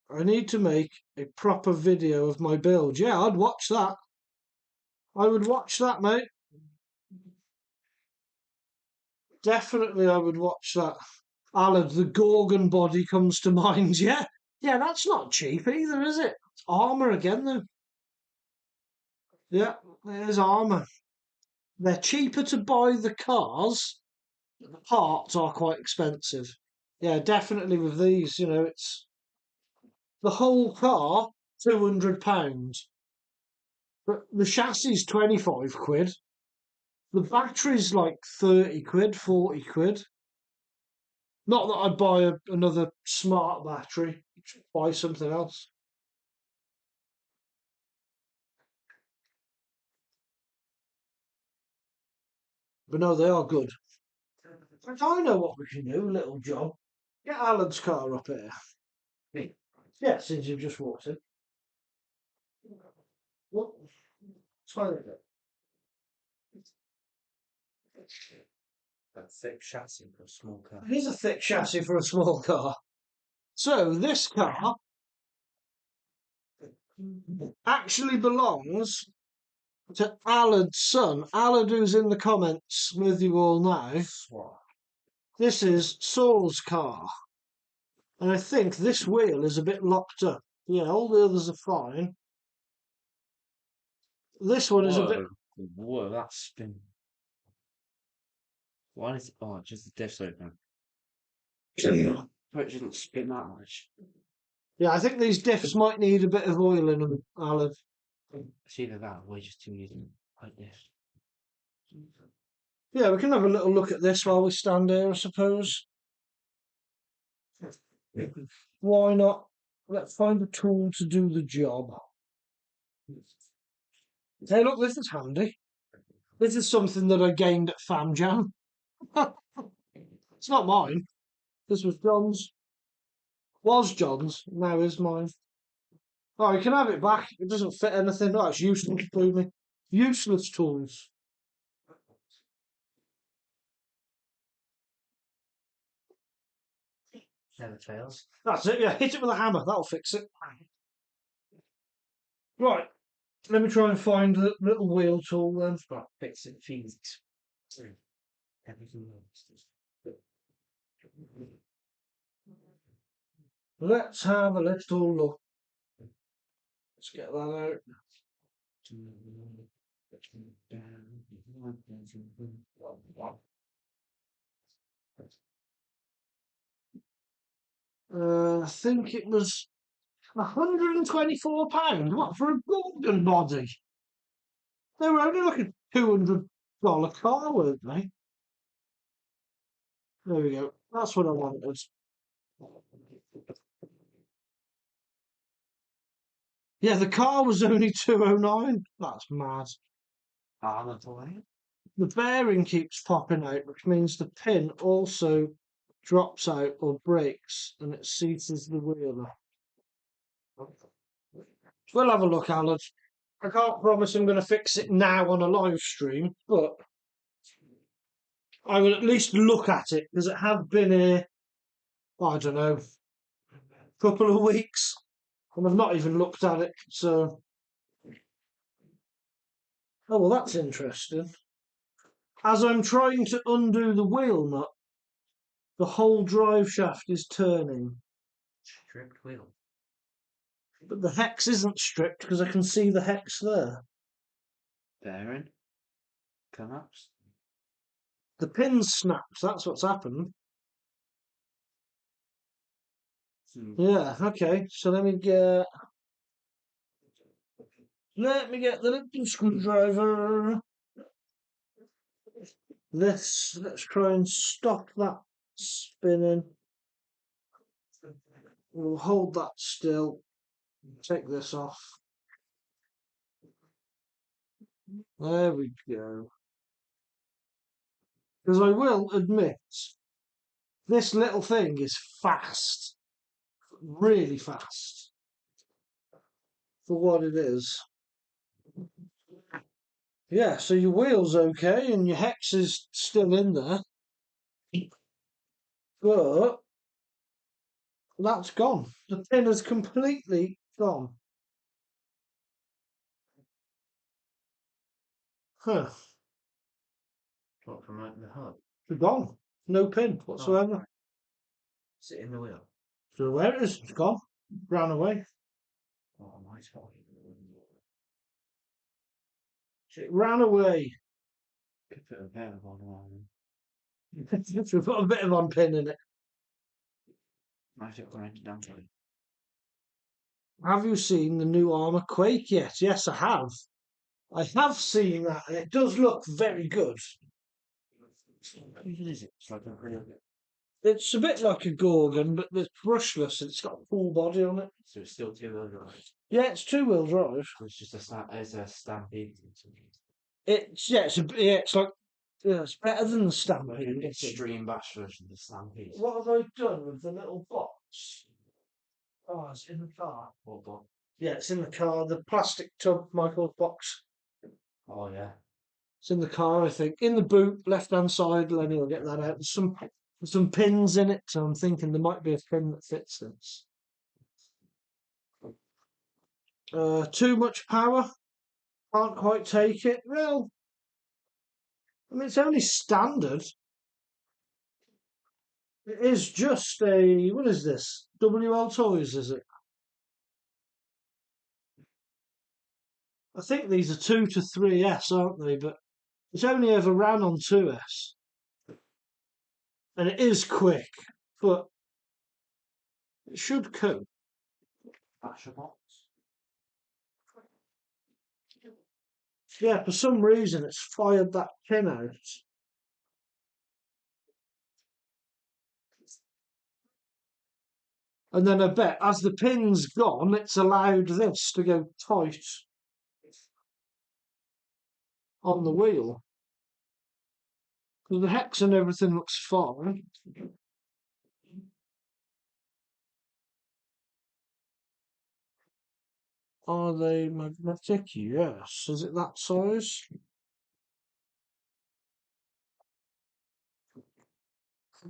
I need to make a proper video of my build. Yeah, I'd watch that. I would watch that, mate. Definitely, I would watch that. Alan, the Gorgon body comes to mind. Yeah, yeah, that's not cheap either, is it? It's armour again, though. Yeah, there's armour. They're cheaper to buy the cars. The parts are quite expensive. Yeah, definitely with these, it's the whole car, £200. But the chassis 25 quid. The battery's like 30 quid, 40 quid. Not that I'd buy another smart battery, buy something else. But no, they are good. But I know what we can do, little job. Get Alan's car up here. Me? Yeah, since you've just walked in. What? Try it. That thick chassis for a small car. It is a thick chassis for a small car. So this car actually belongs to Alad's son. Alad, who's in the comments with you all now. This is Saul's car. And I think this wheel is a bit locked up. Yeah, all the others are fine. This one is a bit. Whoa, that's spin. Why is it? Oh, just the diff open. But it shouldn't spin that much. Yeah, I think these diffs might need a bit of oil in them, Alan. It's either that or we're just too easy like this. Yeah, we can have a little look at this while we stand here, I suppose. Why not? Let's find a tool to do the job. Hey, look, this is handy. This is something that I gained at famjam. It's not mine. This was John's. Was John's. Now is mine. Oh, you can have it back. It doesn't fit anything. Oh, it's useless to me. Useless tools. Never fails. That's it, yeah. Hit it with a hammer. That'll fix it. Right. Let me try and find the little wheel tool then. Right, fix it, physics. Everything else. Let's have a little look. Let's get that out. I think it was £124? What, for a golden body? They were only like a $200 car, weren't they? There we go. That's what I wanted. Yeah, the car was only 209. That's mad. The bearing keeps popping out, which means the pin also drops out or breaks and it seizes the wheel. We'll have a look, Alan. I can't promise I'm going to fix it now on a live stream, but I will at least look at it because it has been here, I don't know, a couple of weeks and I've not even looked at it. So, oh well, that's interesting. As I'm trying to undo the wheel nut, the whole drive shaft is turning. Stripped wheel. But the hex isn't stripped because I can see the hex there. Bearing. Collapsed. The pin's snapped, that's what's happened. Yeah, okay, so let me get the little screwdriver. Let's try and stop that spinning. We'll hold that still. Take this off. There we go. Because I will admit, this little thing is fast. Really fast. For what it is. Yeah, so your wheel's okay and your hex is still in there. But that's gone. The pin is completely gone. Huh. What, from like the hub? It's gone. No pin whatsoever. Right. Is it in the wheel? So where it is, it's gone. Ran away. Oh, my God. It ran away. Could put a bit of on. We put a bit of on pin in it. Might have gone into damage. Have you seen the new armour Quake yet? Yes, I have. I have seen that, and it does look very good. What is it? It's like a real. It's a bit like a Gorgon, but it's brushless and it's got a full body on it. So it's still 2-wheel drive. Yeah, it's two-wheel drive. It's just a stampede. It's like it's better than the Stampede. Extreme bash version of the stampede. What have I done with the little box? Oh, it's in the car. What box? Yeah, it's in the car. The plastic tub Michael's box. Oh yeah. It's in the car, I think. In the boot, left-hand side. Lenny will get that out. There's some pins in it, so I'm thinking there might be a pin that fits this. Too much power. Can't quite take it. Well, I mean, it's only standard. It is just a, what is this? WL Toys, is it? I think these are 2 to 3S, aren't they? But it's only ever ran on 2S. And it is quick, but it should cope. Basher box. Yeah, for some reason it's fired that pin out. And then I bet as the pin's gone, it's allowed this to go tight on the wheel. Because the hex and everything looks fine. Are they magnetic? Yes. Is it that size?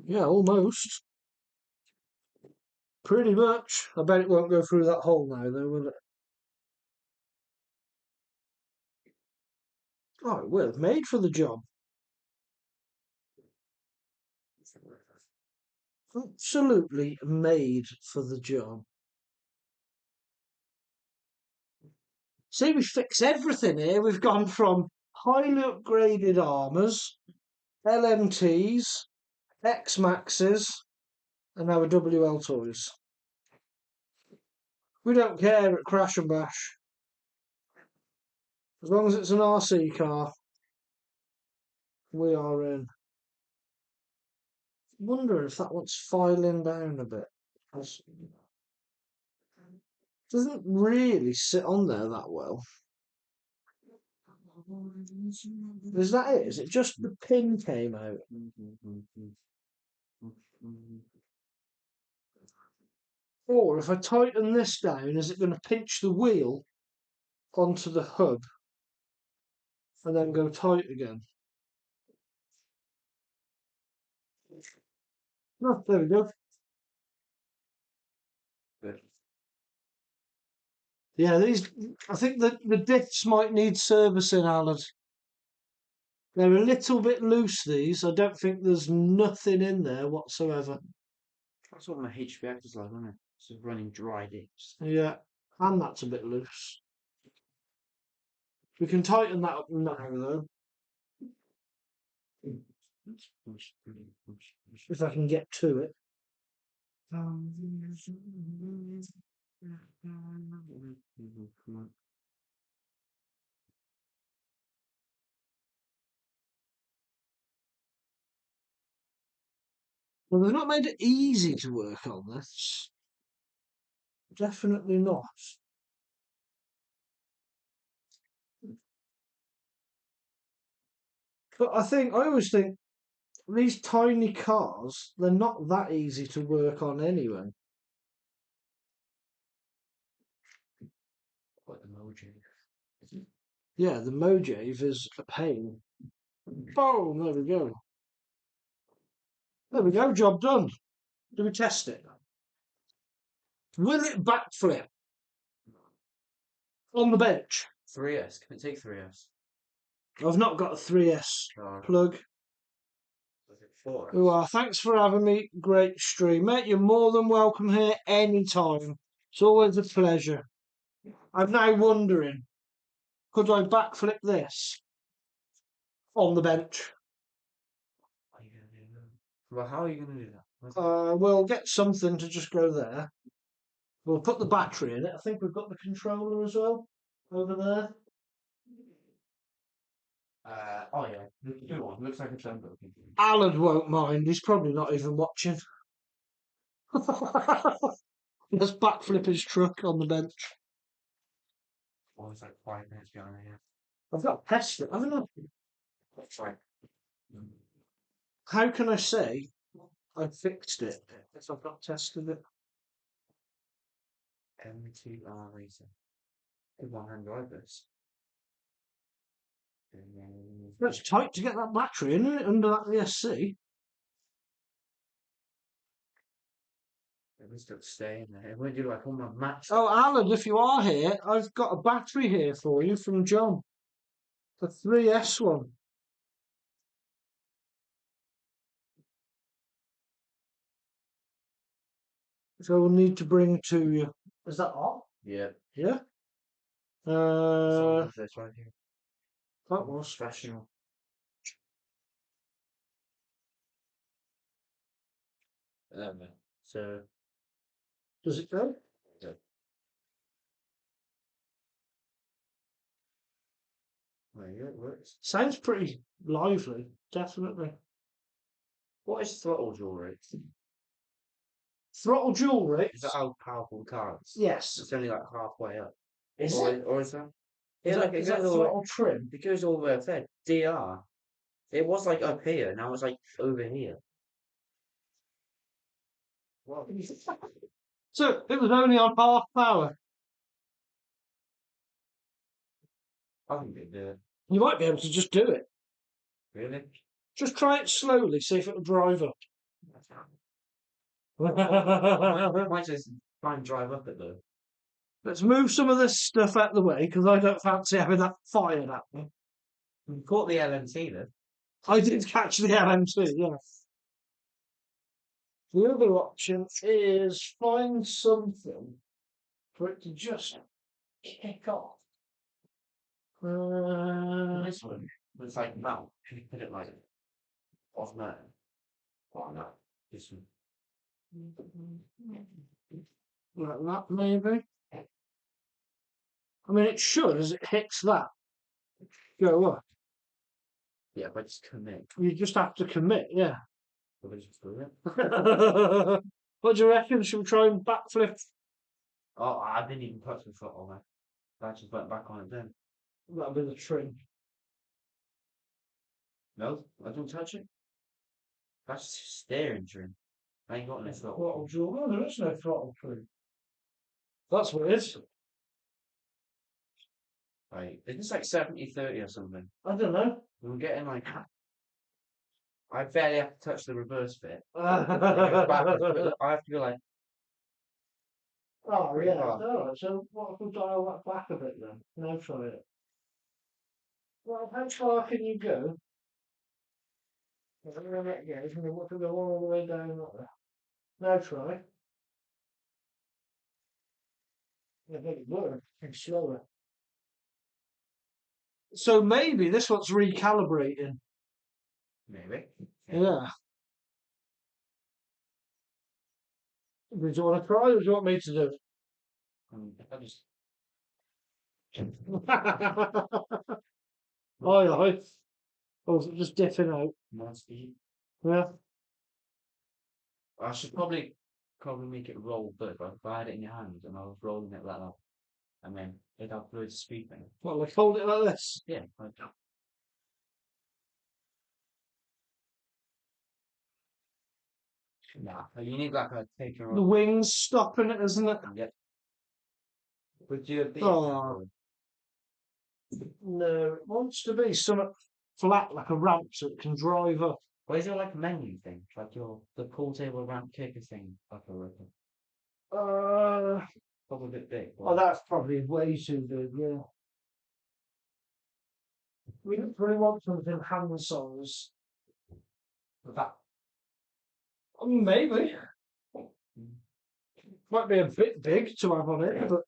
Yeah, almost. Pretty much. I bet it won't go through that hole now, though, will it? Oh, it will. Made for the job. Absolutely made for the job. See, we fix everything here. We've gone from highly upgraded armours, LMTs, X Maxes, and now WL Toys. We don't care at Crash and Bash. As long as it's an RC car, we are in. I wonder if that one's filing down a bit. It doesn't really sit on there that well. Is that it? Is it just the pin came out? Or if I tighten this down, is it going to pinch the wheel onto the hub and then go tight again? Oh, there we go. Good. Yeah, I think that the diffs might need servicing, Alan. They're a little bit loose, these. I don't think there's nothing in there whatsoever. That's what my HVAC is like, isn't it? It's just running dry dips. Yeah, and that's a bit loose. We can tighten that up now, though. If I can get to it. Well, they've not made it easy to work on this. Definitely not. But I always think these tiny cars, they're not that easy to work on anyway. Like the Mojave. Yeah, the Mojave is a pain. Boom, there we go. There we go, job done. Do we test it? Will it backflip on the bench? 3S. Can it take 3S? I've not got a 3S plug. 4S. Well, thanks for having me. Great stream, mate. You're more than welcome here anytime. It's always a pleasure. I'm now wondering, could I backflip this on the bench? How are you going to do that? Well, how are you going to do that? We'll get something to just go there. We'll put the battery in it. I think we've got the controller as well over there. Oh yeah, do one. Looks like a tempo. Alan won't mind. He's probably not even watching. Let's backflip his truck on the bench. Oh, it's like 5 minutes behind here. I've got to test it, haven't I? That's right. How can I say I fixed it if I've not tested it? M2R Racing. One-hand drivers. It's tight to get that battery in it under that VSC. It was still staying there. It won't do like all my match. Oh, Alan, if you are here, I've got a battery here for you from John. The 3S one. So we'll need to bring to you. Is that on? Yeah. Yeah. This right here. That was. Professional. So. Does it go? Yeah. There you go, it works. Sounds pretty lively, definitely. What is throttle jewelry? Throttle jewelry. Is that how powerful the car is? Yes. It's only like halfway up. Is or, it? Or is that? Is Yeah, like is it that goes all the way. throttle trim? It goes all the way up there. DR. It was like up here. Now it's like over here. What? So it was only on half power. I think they do it. You might be able to just do it. Really? Just try it slowly, see if it'll drive up. Might just try and drive up it though. Let's move some of this stuff out of the way because I don't fancy having that fired at me. You caught the LMT then. I did catch the LM2, yes. The other option is find something for it to just kick off. This one was like mount. Can you put it like off now? Oh no. This one. Like that, maybe. I mean, it should, as it hits that, go up. Yeah, but just commit. You just have to commit, yeah. We'll just do it. What do you reckon? Should we try and backflip? Oh, I didn't even touch my foot on that. I just went back on it then. That'll be the trim. No, I don't touch it. That's steering trim. I ain't got no foot. Throttle dual. No, there is no throttle trim. That's weird. Right. It's like 70-30 or something. I don't know. We were getting like. I barely have to touch the reverse bit. Oh, I have to go like. yeah. Oh, so what if we dial that back a bit then? No, try it. Well, how far can you go? Yeah, isn't it? What to go all the way down like that? Now try. Yeah, make it work. It's slower. So maybe this one's recalibrating. Maybe. Yeah. Do you want to try or do you want me to do it? I just. Aye. Or is it just dipping out? More speed. Yeah. I should probably make it roll first. If I had it in your hands and I was rolling it like that, and then it'd have loads of speed then. Well, like hold it like this. Yeah. Like, nah, you need like a taker. The wings stopping it, isn't it? Yep. Would you be? Oh. No, it wants to be something flat like a ramp so it can drive up. Where's your like menu thing? Like the pool table ramp kicker thing? Like a reckon. Probably a bit big. Oh, that's probably way too big, yeah. We don't really want something hand size. That. Maybe. Might be a bit big to have on it, but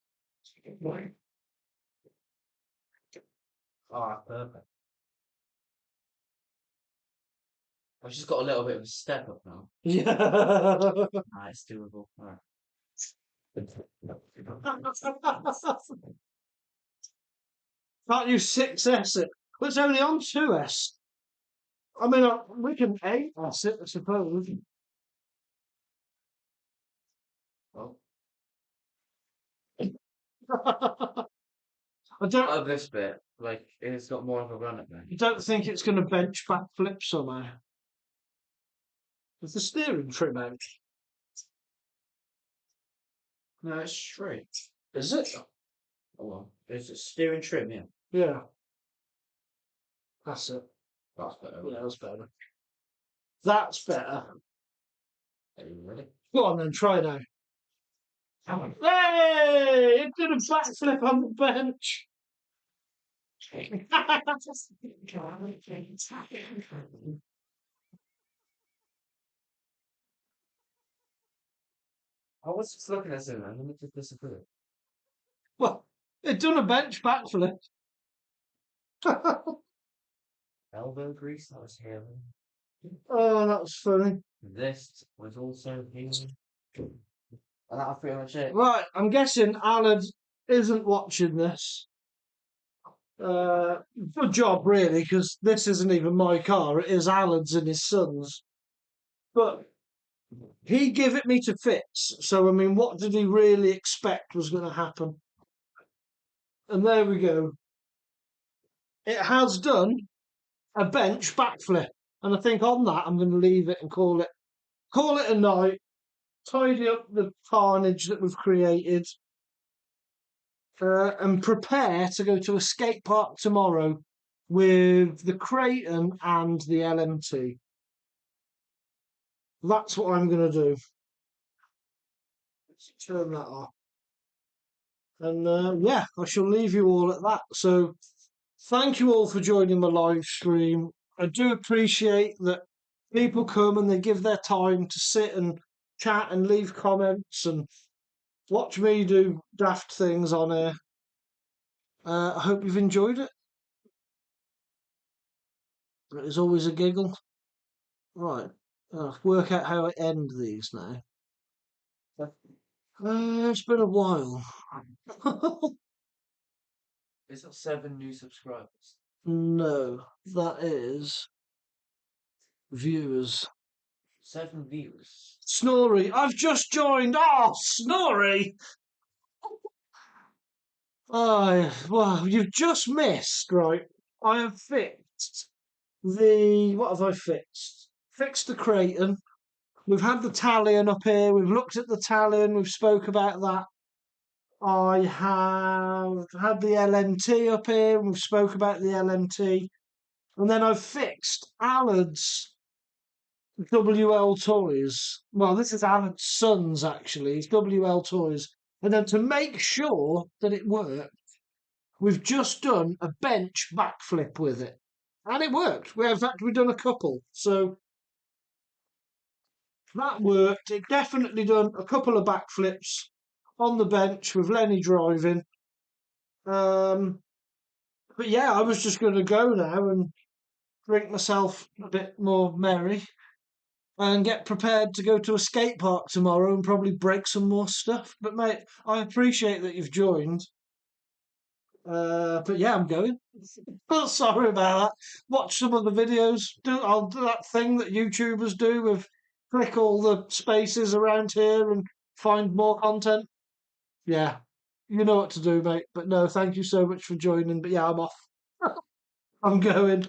Oh, perfect. I've just got a little bit of a step up now. yeah. Ah, it's doable. Alright. Can't you 6S it? But it's only on 2S. I mean, we can 8S it, I suppose. Well, I don't. of this bit, like it's got more of a run at me. You don't think it's going to bench backflip somehow? Is the steering trim out? No, it's straight. Is it? Oh well, it's a steering trim, yeah. Yeah. That's it. That's better. Yeah, that's better. That's better. Are you ready? Go on then, try now. Hey! It did a backflip on the bench. I was just looking at it and then it just disappeared. Well, it done a bench backflip. Elbow grease, that was here. Oh, that was funny. This was also here. And that'll pretty much it. Right, I'm guessing Alan isn't watching this. Good job, really, because this isn't even my car. It is Alan's and his son's. But he gave it me to fix. So, I mean, what did he really expect was going to happen? And there we go. It has done a bench backflip. And I think on that, I'm going to leave it and call it a night. Tidy up the carnage that we've created. And prepare to go to a skate park tomorrow with the Kraton and the LMT. That's what I'm going to do. Let's turn that off. And yeah, I shall leave you all at that. So thank you all for joining my live stream. I do appreciate that people come and they give their time to sit and chat and leave comments and watch me do daft things on here. I hope you've enjoyed it. It's always a giggle. Right. Work out how I end these now. It's been a while. It's got 7 new subscribers. No, that is viewers. 7 views. Snorri, I've just joined. Oh, Snorri! Oh, well, you've just missed, right? I have fixed what have I fixed? Fixed the Kraton. We've had the Talion up here. We've looked at the Talion. We've spoke about that. I have had the LMT up here. We've spoke about the LMT. And then I've fixed Alan's WL Toys. Well, this is Alan's son's, actually. It's WL Toys. And then to make sure that it worked, we've just done a bench backflip with it. And it worked. In fact, we've done a couple. So that worked. It definitely done a couple of backflips on the bench with Lenny driving. But yeah, I was just going to go now and drink myself a bit more merry and get prepared to go to a skate park tomorrow and probably break some more stuff. But mate, I appreciate that you've joined. But yeah, I'm going. Oh, sorry about that. Watch some of the videos. I'll do that thing that YouTubers do with click all the spaces around here and find more content. Yeah, you know what to do, mate. But no, thank you so much for joining. But yeah, I'm off. I'm going.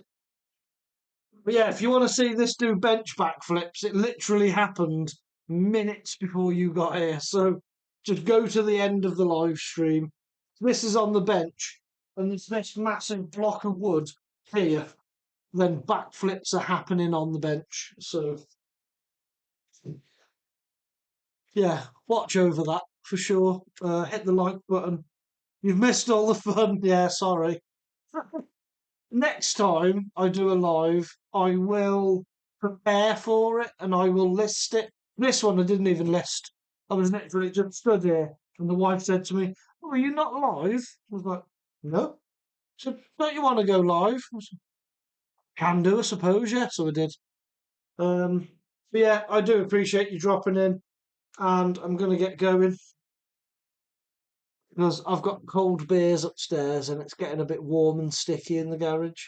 But yeah, if you want to see this do bench backflips, it literally happened minutes before you got here. So just go to the end of the live stream. This is on the bench, and there's this massive block of wood here. Then backflips are happening on the bench. So yeah, watch over that for sure. Hit the like button. You've missed all the fun. Yeah, sorry. Next time I do a live, I will prepare for it and I will list it. This one I didn't even list. I was literally just stood here and the wife said to me, "Oh, are you not live?" I was like, "No." She said, "Don't you want to go live?" I said, "Can do, I suppose, yeah." So I did. But yeah, I do appreciate you dropping in and I'm going to get going because I've got cold beers upstairs and it's getting a bit warm and sticky in the garage.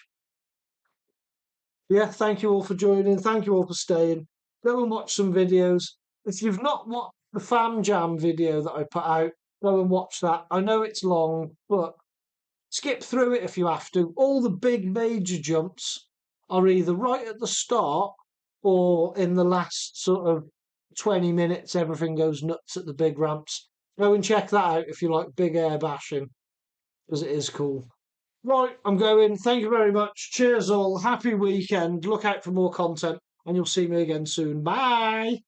Yeah, thank you all for joining. Thank you all for staying. Go and watch some videos. If you've not watched the famjam video that I put out, go and watch that. I know it's long, but skip through it if you have to. All the big major jumps are either right at the start or in the last sort of 20 minutes. Everything goes nuts at the big ramps. Go and check that out if you like big air bashing, because it is cool. Right, I'm going. Thank you very much. Cheers all. Happy weekend. Look out for more content and you'll see me again soon. Bye.